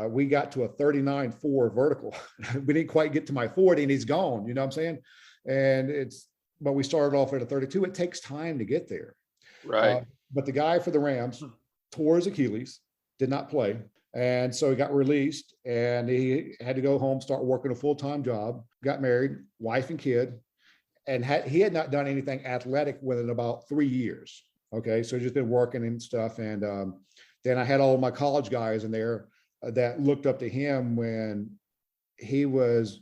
We got to a 39.4 vertical. We didn't quite get to my 40 and he's gone, you know what I'm saying? But we started off at a 32. It takes time to get there. Right. But the guy for the Rams tore his Achilles, did not play. And so he got released and he had to go home, start working a full-time job, got married, wife and kid, and he had not done anything athletic within about 3 years. Okay. So just been working and stuff. And then I had all my college guys in there that looked up to him when he was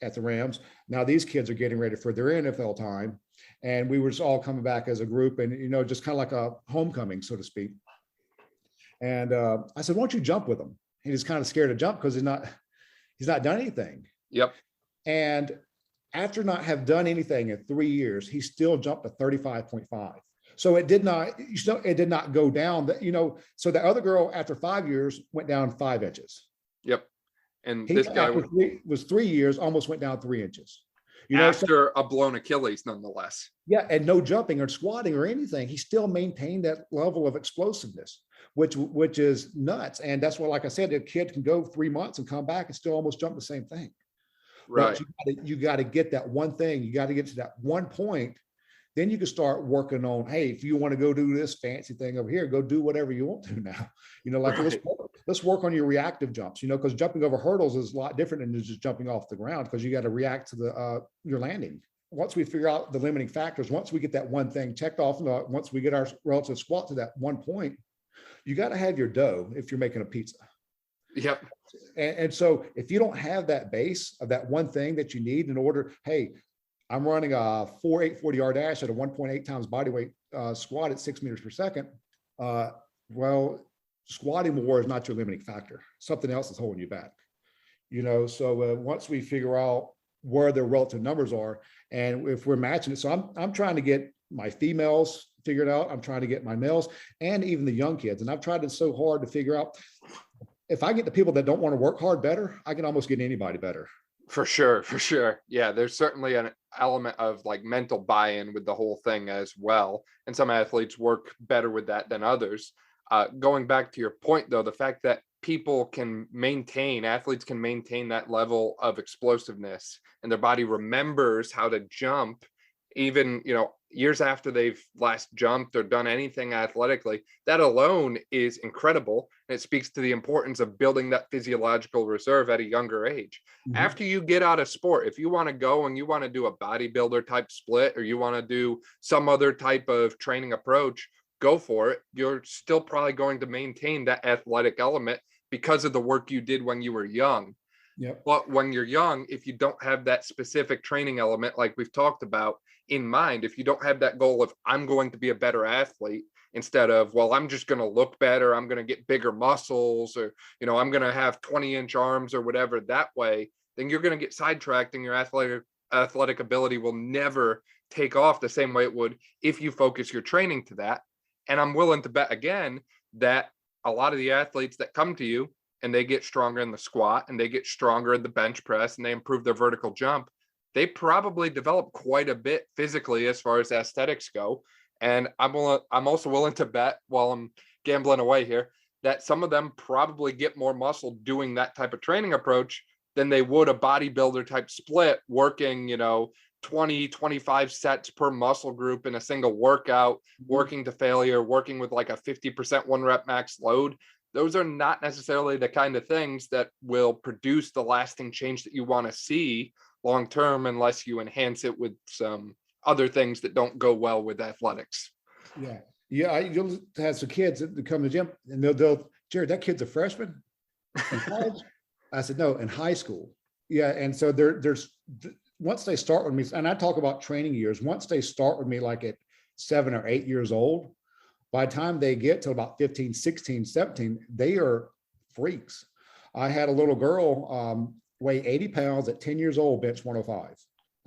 at the Rams. Now these kids are getting ready for their NFL time. And we were just all coming back as a group and, just kind of like a homecoming, so to speak. And I said, why don't you jump with him? He's kind of scared to jump because he's not done anything. Yep. And after not have done anything in 3 years, he still jumped to 35.5. So it did not go down. So the other girl after 5 years went down 5 inches. Yep. And this guy was 3 years, almost went down 3 inches. After a blown Achilles, nonetheless. Yeah, and no jumping or squatting or anything. He still maintained that level of explosiveness, which is nuts. And that's why, like I said, a kid can go 3 months and come back and still almost jump the same thing. Right. But you got to get that one thing. You got to get to that one point. Then you can start working on, hey, if you want to go do this fancy thing over here, go do whatever you want to now. Right. Let's work on your reactive jumps, because jumping over hurdles is a lot different than just jumping off the ground, because you got to react to your landing. Once we figure out the limiting factors, once we get that one thing checked off, once we get our relative squat to that one point, you got to have your dough if you're making a pizza. Yep. And so if you don't have that base of that one thing that you need in order, hey, I'm running a 4.8 40-yard dash at a 1.8 times body weight squat at 6 meters per second. Well, squatting more is not your limiting factor. Something else is holding you back. So once we figure out where the relative numbers are, and if we're matching it, so I'm trying to get my females figured out. I'm trying to get my males and even the young kids. And I've tried it so hard to figure out, if I get the people that don't want to work hard better, I can almost get anybody better. For sure. Yeah, there's certainly an element of like mental buy-in with the whole thing as well. And some athletes work better with that than others. Going back to your point, though, the fact that athletes can maintain that level of explosiveness and their body remembers how to jump, even, years after they've last jumped or done anything athletically, that alone is incredible. And it speaks to the importance of building that physiological reserve at a younger age. Mm-hmm. After you get out of sport, if you want to go and you want to do a bodybuilder type split, or you want to do some other type of training approach, go for it. You're still probably going to maintain that athletic element because of the work you did when you were young. Yep. But when you're young, if you don't have that specific training element, like we've talked about, in mind, if you don't have that goal of I'm going to be a better athlete, instead of, well, I'm just going to look better, I'm going to get bigger muscles, or, I'm going to have 20-inch arms or whatever that way, then you're going to get sidetracked and your athletic ability will never take off the same way it would if you focus your training to that. And I'm willing to bet again that a lot of the athletes that come to you and they get stronger in the squat and they get stronger in the bench press and they improve their vertical jump, they probably develop quite a bit physically as far as aesthetics go. And I'm also willing to bet, while I'm gambling away here, that some of them probably get more muscle doing that type of training approach than they would a bodybuilder type split working, 20, 25 sets per muscle group in a single workout, working to failure, working with like a 50% one rep max load. Those are not necessarily the kind of things that will produce the lasting change that you want to see long term, unless you enhance it with some other things that don't go well with athletics. Yeah. Yeah. You'll have some kids that come to the gym and they'll, Jared, that kid's a freshman in college. I said, no, in high school. Yeah. And so there's, once they start with me, and I talk about training years, once they start with me like at 7 or 8 years old, by the time they get to about 15, 16, 17, they are freaks. I had a little girl weigh 80 pounds at 10 years old, bench 105.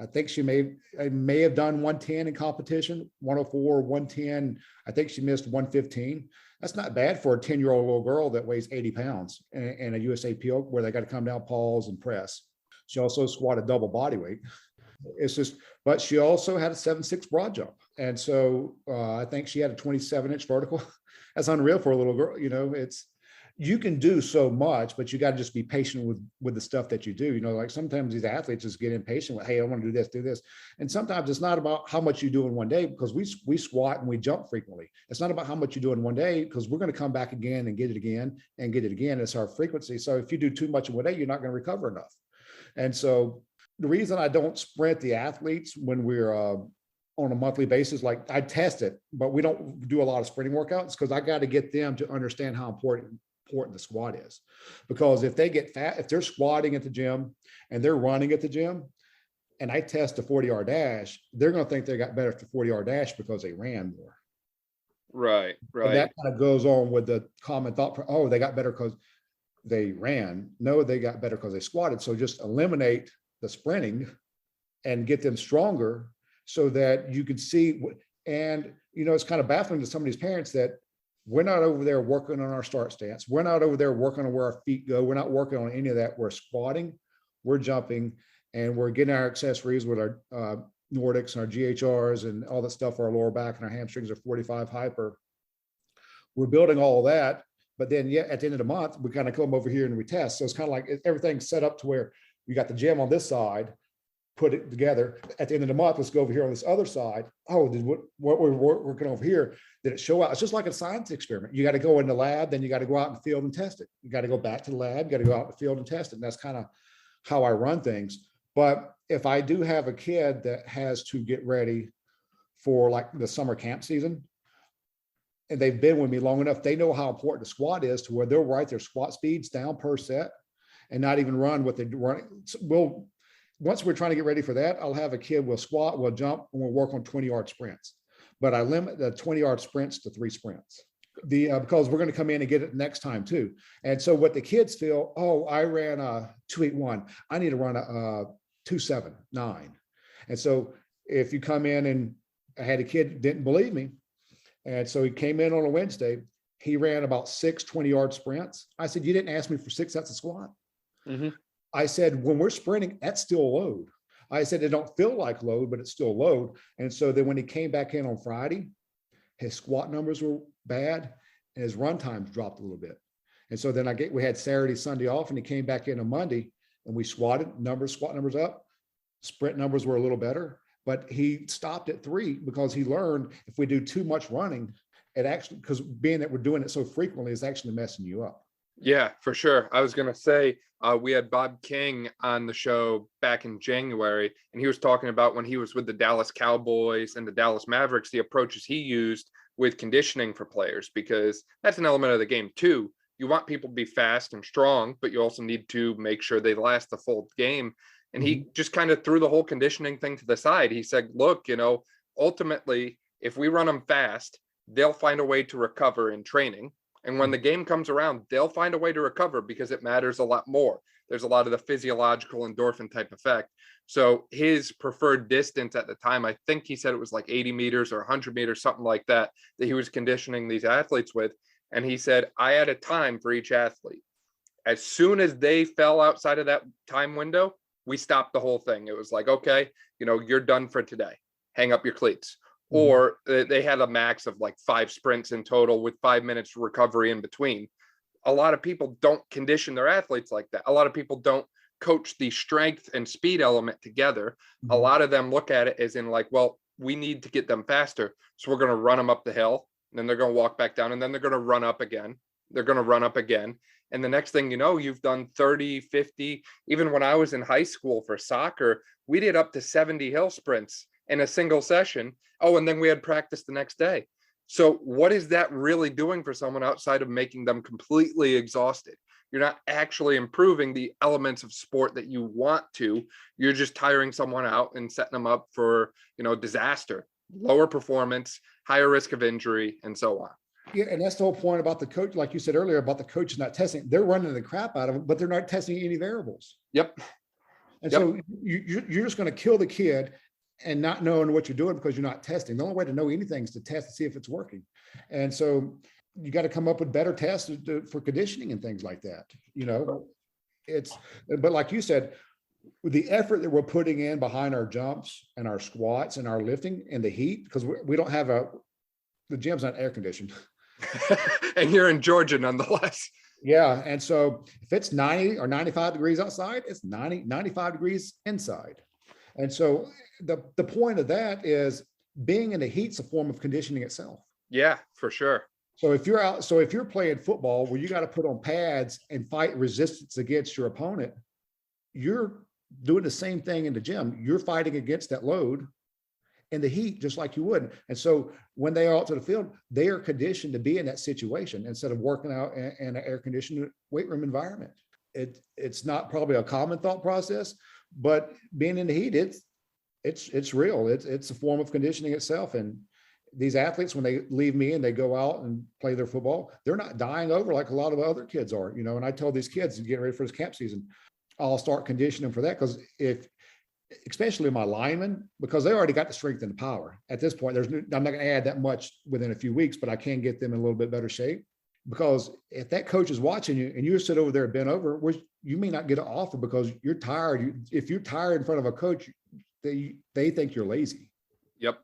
I think she may have done 110 in competition, 104, 110. I think she missed 115. That's not bad for a 10-year-old little girl that weighs 80 pounds in a USAPL where they got to come down, pause, and press. She also squatted double body weight. It's just, but she also had a 7.6 broad jump. And so I think she had a 27-inch vertical. That's unreal for a little girl. You can do so much, but you got to just be patient with the stuff that you do. Like sometimes these athletes just get impatient with, hey, I want to do this. And sometimes it's not about how much you do in one day, because we squat and we jump frequently. It's not about how much you do in one day, because we're going to come back again and get it again and get it again. It's our frequency. So if you do too much in one day, you're not going to recover enough. And so the reason I don't sprint the athletes when we're on a monthly basis, like I test it, but we don't do a lot of sprinting workouts, because I got to get them to understand how important the squat is. Because if they get fat, if they're squatting at the gym and they're running at the gym, and I test the 40-yard dash, they're going to think they got better at the 40-yard dash because they ran more. Right. And that kind of goes on with the common thought, oh, they got better because they ran. No, they got better because they squatted. So just eliminate the sprinting and get them stronger so that you can see. And, it's kind of baffling to some of these parents that we're not over there working on our start stance. We're not over there working on where our feet go. We're not working on any of that. We're squatting, we're jumping, and we're getting our accessories with our Nordics and our GHRs and all that stuff for our lower back, and our hamstrings are 45 hyper. We're building all of that. But then, at the end of the month, we kind of come over here and we test. So it's kind of like everything's set up to where you got the gym on this side, put it together. At the end of the month, let's go over here on this other side. Oh, did what we're working over here, did it show out? It's just like a science experiment. You got to go in the lab, then you got to go out in the field and test it. You got to go back to the lab, you got to go out in the field and test it. And that's kind of how I run things. But if I do have a kid that has to get ready for like the summer camp season, and they've been with me long enough, they know how important the squat is, to where they'll write their squat speeds down per set and not even run what they're running. Once we're trying to get ready for that, I'll have a kid will squat, will jump, and we'll work on 20-yard sprints. But I limit the 20-yard sprints to 3 sprints. Because we're going to come in and get it next time too. And so what the kids feel, oh, I ran a 281. I need to run a 279. And so if you come in, and I had a kid that didn't believe me, and so he came in on a Wednesday, he ran about 6 20-yard sprints. I said, you didn't ask me for 6 sets of squat. Mm-hmm. I said, when we're sprinting, that's still load. I said, it don't feel like load, but it's still load. And so then when he came back in on Friday, his squat numbers were bad and his run times dropped a little bit. And so then we had Saturday, Sunday off, and he came back in on Monday, and we squat numbers up. Sprint numbers were a little better, but he stopped at 3 because he learned if we do too much running, it actually, because being that we're doing it so frequently, is actually messing you up. Yeah, for sure. I was going to say, we had Bob King on the show back in January, and he was talking about when he was with the Dallas Cowboys and the Dallas Mavericks, the approaches he used with conditioning for players, because that's an element of the game too. You want people to be fast and strong, but you also need to make sure they last the full game. And he just kind of threw the whole conditioning thing to the side. He said, look, ultimately, if we run them fast, they'll find a way to recover in training. And when the game comes around, they'll find a way to recover because it matters a lot more. There's a lot of the physiological endorphin type effect. So his preferred distance at the time, I think he said it was like 80 meters or 100 meters, something like that he was conditioning these athletes with. And he said, I had a time for each athlete. As soon as they fell outside of that time window, we stopped the whole thing. It was like, okay, you're done for today. Hang up your cleats. Or they had a max of like 5 sprints in total with 5 minutes recovery in between. A lot of people don't condition their athletes like that. A lot of people don't coach the strength and speed element together. A lot of them look at it as in like, well, we need to get them faster. So we're going to run them up the hill, and then they're going to walk back down, and then they're going to run up again. They're going to run up again. And the next thing you know, you've done 30, 50. Even when I was in high school for soccer, we did up to 70 hill sprints in a single session. Oh, and then we had practice the next day. So what is that really doing for someone outside of making them completely exhausted? You're not actually improving the elements of sport that you want to. You're just tiring someone out and setting them up for, disaster, lower performance, higher risk of injury, and so on. Yeah, and that's the whole point about the coach, like you said earlier, about the coaches not testing. They're running the crap out of them, but they're not testing any variables. Yep. And so you're just going to kill the kid and not knowing what you're doing because you're not testing. The only way to know anything is to test to see if it's working. And so you got to come up with better tests for conditioning and things like that. But like you said, with the effort that we're putting in behind our jumps and our squats and our lifting and the heat, because we don't have the gym's not air conditioned. And you're in Georgia nonetheless. Yeah. And so if it's 90 or 95 degrees outside, it's 95 degrees inside. And so the point of that is being in the heat's a form of conditioning itself. Yeah, for sure. So if you're playing football where you got to put on pads and fight resistance against your opponent, you're doing the same thing in the gym. You're fighting against that load in the heat, just like you would. And so when they are out to the field, they are conditioned to be in that situation instead of working out in an air-conditioned weight room environment. It's not probably a common thought process, but being in the heat, it's real. It's a form of conditioning itself. And these athletes, when they leave me and they go out and play their football, they're not dying over like a lot of other kids are, And I told these kids to get ready for this camp season, I'll start conditioning for that, because especially my linemen, because they already got the strength and the power. At this point, I'm not going to add that much within a few weeks, but I can get them in a little bit better shape. Because if that coach is watching you and you sit over there bent over, you may not get an offer because you're tired. If you're tired in front of a coach, they think you're lazy. Yep.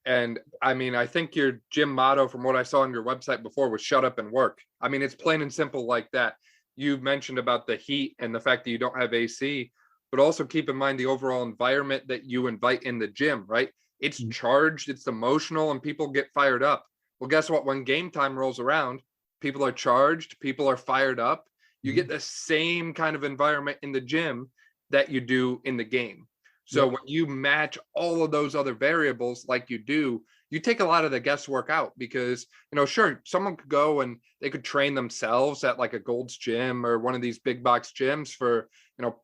And I mean, I think your gym motto from what I saw on your website before was shut up and work. I mean, it's plain and simple like that. You mentioned about the heat and the fact that you don't have AC, but also keep in mind the overall environment that you invite in the gym, right? It's charged, it's emotional, and people get fired up. Well, guess what? When game time rolls around, people are charged, people are fired up. You get the same kind of environment in the gym that you do in the game. So when you match all of those other variables like you do, you take a lot of the guesswork out, because, sure, someone could go and they could train themselves at like a Gold's Gym or one of these big box gyms for,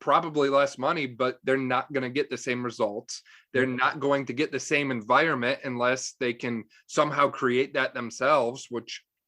probably less money, but they're not going to get the same results. They're not going to get the same environment unless they can somehow create that themselves,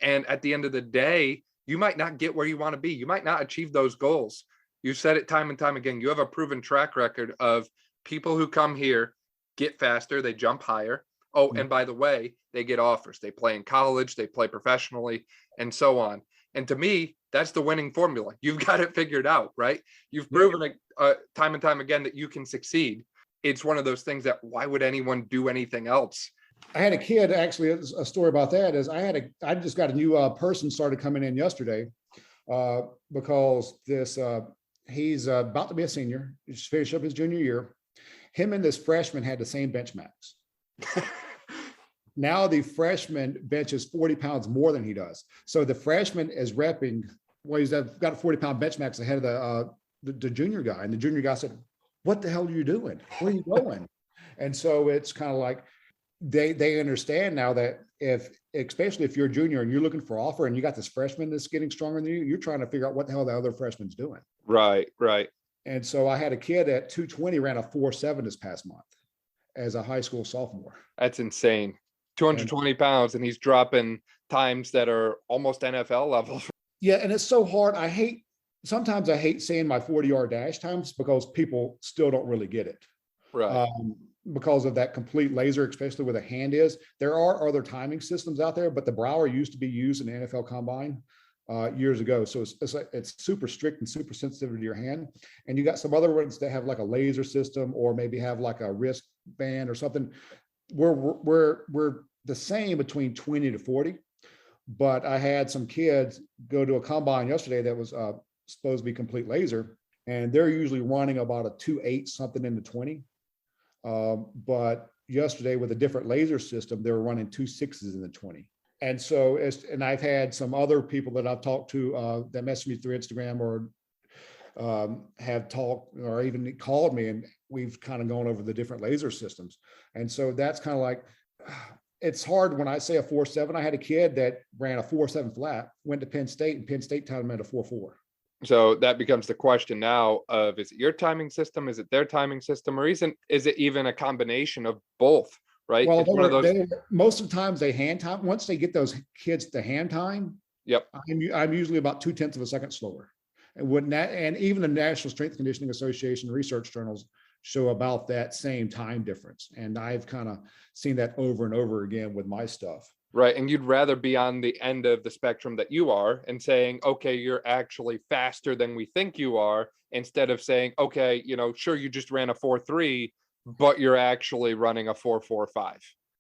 and at the end of the day, you might not get where you want to be. You might not achieve those goals. You've said it time and time again. You have a proven track record of people who come here, get faster, they jump higher. Oh, and by the way, they get offers. They play in college, they play professionally, and so on. And to me, that's the winning formula. You've got it figured out, right? You've proven it time and time again that you can succeed. It's one of those things that why would anyone do anything else? I had a kid, actually, a story about that is I just got a new person started coming in yesterday because he's about to be a senior. He just finished up his junior year. Him and this freshman had the same bench max. Now the freshman benches 40 pounds more than he does. So the freshman is repping, he's got a 40-pound bench max ahead of the junior guy. And the junior guy said, what the hell are you doing? Where are you going? And so it's kind of like they understand now that especially if you're a junior and you're looking for offer and you got this freshman that's getting stronger than you, you're trying to figure out what the hell the other freshman's doing. Right. And so I had a kid at 220 ran a 4.7 this past month as a high school sophomore. That's insane. 220 pounds, and he's dropping times that are almost NFL level. Yeah, and it's so hard. Sometimes I hate seeing my 40-yard dash times because people still don't really get it. Right. because of that complete laser, especially where the hand is. There are other timing systems out there, but the Brower used to be used in the NFL Combine years ago. So it's super strict and super sensitive to your hand. And you got some other ones that have like a laser system, or maybe have like a wristband or something. We're the same between 20 to 40. But I had some kids go to a combine yesterday that was supposed to be complete laser, and they're usually running about a 2.8 something in the 20. But yesterday with a different laser system, they were running 2.6s in the 20. And so, and I've had some other people that I've talked to that messaged me through Instagram, or have talked or even called me, and we've kind of gone over the different laser systems. And so that's kind of like, it's hard when I say a 4.7. I had a kid that ran a 4.7 flat, went to Penn State, and Penn State timed him at a 4.4. So that becomes the question now of, is it your timing system? Is it their timing system? Or is it even a combination of both? Right. Well, most of the times they hand time. Once they get those kids to hand time, yep, I'm usually about 0.2 of a second slower. And even the National Strength Conditioning Association research journals show about that same time difference. And I've kind of seen that over and over again with my stuff. Right. And you'd rather be on the end of the spectrum that you are and saying, okay, you're actually faster than we think you are, instead of saying, okay, sure, you just ran a 4.3, but you're actually running a 4.45.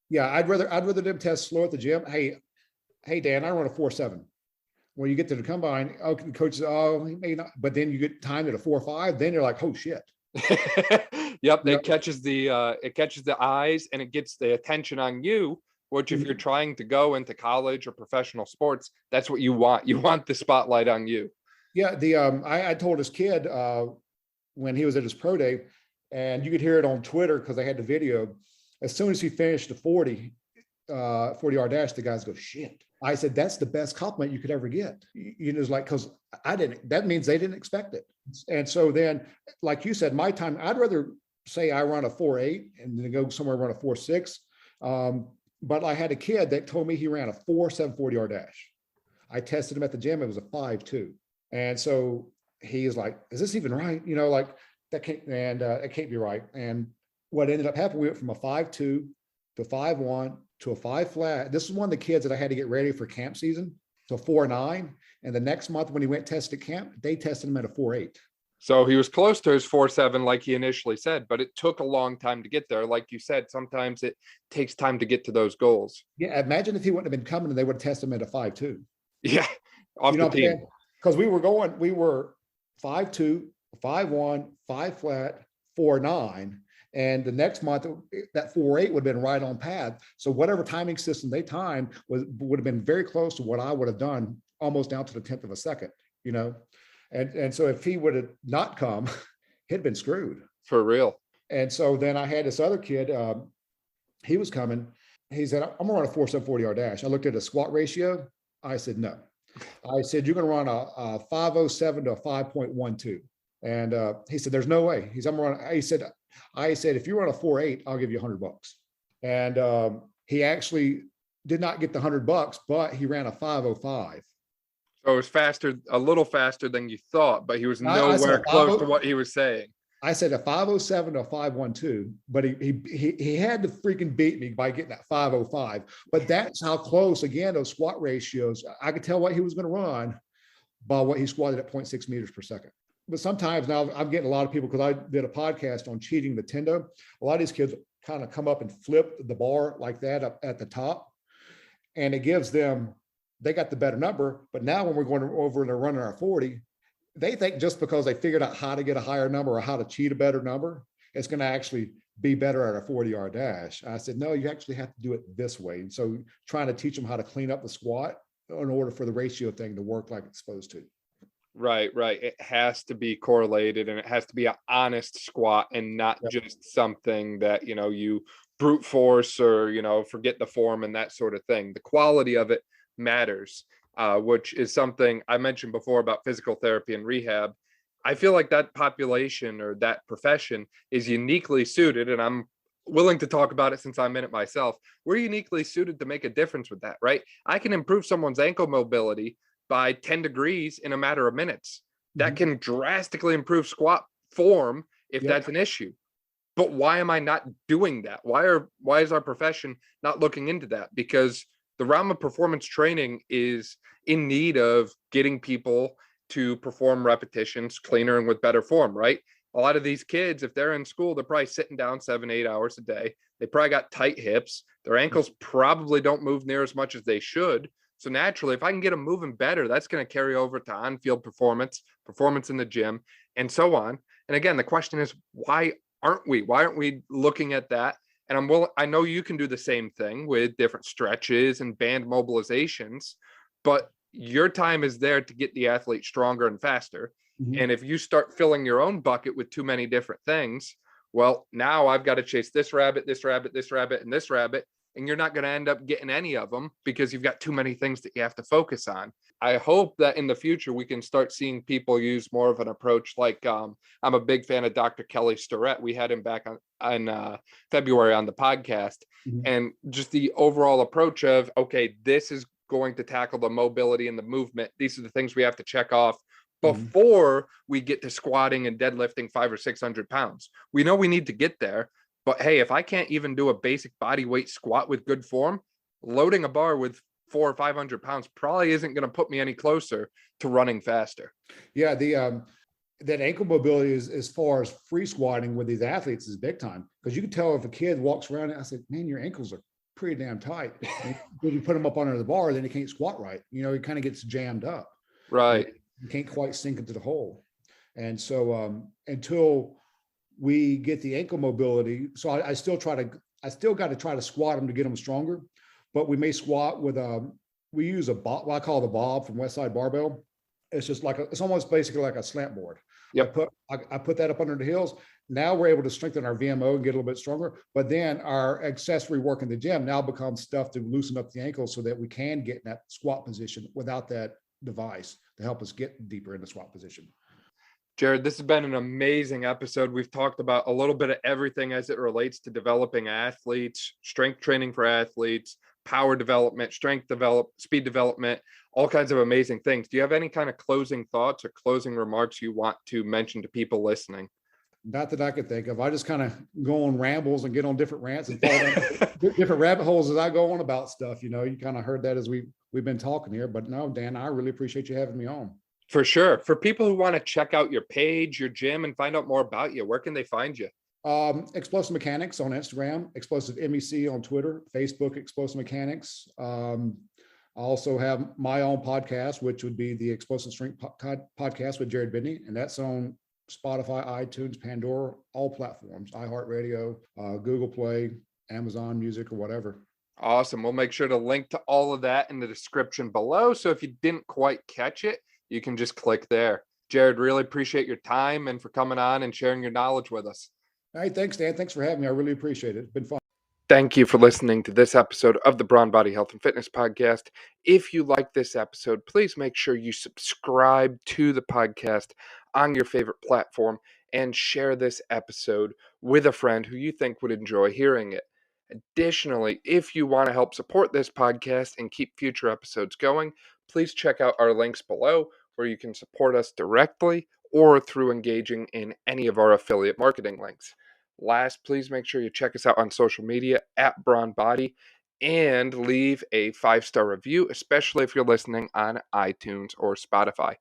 Yeah, I'd rather them test slow at the gym. Hey, Dan, I run a 4.7. When you get to the combine, the coach says, oh, he may not, but then you get timed at a 4.5, then you're like, oh shit. Yep, it catches the eyes, and it gets the attention on you, which if you're trying to go into college or professional sports, that's what you want. You want the spotlight on you. Yeah, I told this kid when he was at his pro day, and you could hear it on Twitter because I had the video. As soon as he finished the 40-yard dash, the guys go, shit. I said, that's the best compliment you could ever get. It's like, because that means they didn't expect it. And so then, like you said, my time, I'd rather say I run a 4.8 and then go somewhere run a 4.6. But I had a kid that told me he ran a 4.7 40-yard dash. I tested him at the gym. It was a 5.2. And so he is like, is this even right? Like that can't, and it can't be right. And what ended up happening, we went from a 5.2 to a 5.1 to a 5 flat. This is one of the kids that I had to get ready for camp season, to 4.9. And the next month when he went tested camp, they tested him at a 4.8. So he was close to his 4.7, like he initially said, but it took a long time to get there. Like you said, sometimes it takes time to get to those goals. Yeah, imagine if he wouldn't have been coming and they would have tested him at a 5.2. Yeah, off the team. Because we were 5.2, 5.1, 5 flat, 4.9. And the next month, that 4.8 would have been right on path. So whatever timing system they timed would have been very close to what I would have done, almost down to the 10th of a second, And so if he would have not come, he'd been screwed. For real. And so then I had this other kid, he was coming. He said, I'm gonna run a 4.7 40-yard dash. I looked at a squat ratio. I said, no. I said, you're gonna run a 5.07 to a 5.12. And he said, there's no way. I said, if you run a 4.8, I'll give you $100. And he actually did not get the $100, but he ran a 5.05. So it was faster, a little faster than you thought, but he was nowhere close to what he was saying. I said a 5.07 to a 5.12, but he had to freaking beat me by getting that 5.05. But that's how close, again, those squat ratios, I could tell what he was going to run by what he squatted at 0.6 meters per second. But sometimes now I'm getting a lot of people, because I did a podcast on cheating the tendo. A lot of these kids kind of come up and flip the bar like that up at the top. And it gives them, they got the better number. But now when we're going over and they're running our 40, they think just because they figured out how to get a higher number or how to cheat a better number, it's going to actually be better at a 40-yard dash. I said, no, you actually have to do it this way. And so trying to teach them how to clean up the squat in order for the ratio thing to work like it's supposed to. Right. It has to be correlated, and it has to be an honest squat and not just something that, you brute force or, forget the form and that sort of thing. The quality of it matters, which is something I mentioned before about physical therapy and rehab. I feel like that population or that profession is uniquely suited, and I'm willing to talk about it since I'm in it myself. We're uniquely suited to make a difference with that, right? I can improve someone's ankle mobility by 10 degrees in a matter of minutes. That can drastically improve squat form if that's an issue. But why am I not doing that? Why is our profession not looking into that? Because the realm of performance training is in need of getting people to perform repetitions cleaner and with better form, right? A lot of these kids, if they're in school, they're probably sitting down 7, 8 hours a day. They probably got tight hips. Their ankles probably don't move near as much as they should. So naturally, if I can get them moving better, that's going to carry over to on-field performance, performance in the gym, and so on. And again, the question is, why aren't we? Why aren't we looking at that? And I know you can do the same thing with different stretches and band mobilizations, but your time is there to get the athlete stronger and faster. Mhm. And if you start filling your own bucket with too many different things, well, now I've got to chase this rabbit, this rabbit, this rabbit, and this rabbit. And you're not going to end up getting any of them because you've got too many things that you have to focus on. I hope that in the future we can start seeing people use more of an approach like I'm a big fan of Dr. Kelly Starrett. We had him back on February on the podcast, Mhm. and just the overall approach of, okay, this is going to tackle the mobility and the movement. These are the things we have to check off Mhm. before we get to squatting and deadlifting 500 or 600 pounds. We know we need to get there, but hey, if I can't even do a basic body weight squat with good form, loading a bar with 400 or 500 pounds probably isn't going to put me any closer to running faster. Yeah, the that ankle mobility is as far as free squatting with these athletes is big time, because you can tell if a kid walks around and I said, man, your ankles are pretty damn tight. And when you put him up under the bar, then he can't squat right. You know, he kind of gets jammed up. And Right. you can't quite sink into the hole. And so until we get the ankle mobility, so I still got to try to squat them to get them stronger, but we may squat with we use a bob, what I call the bob from Westside Barbell. It's just like it's almost basically like a slant board. Yep. I put that up under the heels. Now we're able to strengthen our VMO and get a little bit stronger. But then our accessory work in the gym now becomes stuff to loosen up the ankles so that we can get in that squat position without that device to help us get deeper in the squat position. Jared, this has been an amazing episode. We've talked about a little bit of everything as it relates to developing athletes, strength training for athletes, power development, speed development, all kinds of amazing things. Do you have any kind of closing thoughts or closing remarks you want to mention to people listening? Not that I could think of. I just kind of go on rambles and get on different rants and fall down different rabbit holes as I go on about stuff. You know, you kind of heard that as we've been talking here. But no, Dan, I really appreciate you having me on. For sure. For people who want to check out your page, your gym, and find out more about you, where can they find you? Explosive Mechanics on Instagram, Explosive MEC on Twitter, Facebook, Explosive Mechanics. I also have my own podcast, which would be the Explosive Strength Podcast with Jared Bidne, and that's on Spotify, iTunes, Pandora, all platforms, iHeartRadio, Google Play, Amazon Music, or whatever. Awesome. We'll make sure to link to all of that in the description below. So if you didn't quite catch it, you can just click there. Jared, really appreciate your time and for coming on and sharing your knowledge with us. All right, thanks, Dan. Thanks for having me. I really appreciate it. It's been fun. Thank you for listening to this episode of the Brawn Body Health and Fitness Podcast. If you like this episode, please make sure you subscribe to the podcast on your favorite platform and share this episode with a friend who you think would enjoy hearing it. Additionally, if you want to help support this podcast and keep future episodes going, please check out our links below where you can support us directly or through engaging in any of our affiliate marketing links. Last, please make sure you check us out on social media at Brawn Body and leave a 5-star review, especially if you're listening on iTunes or Spotify.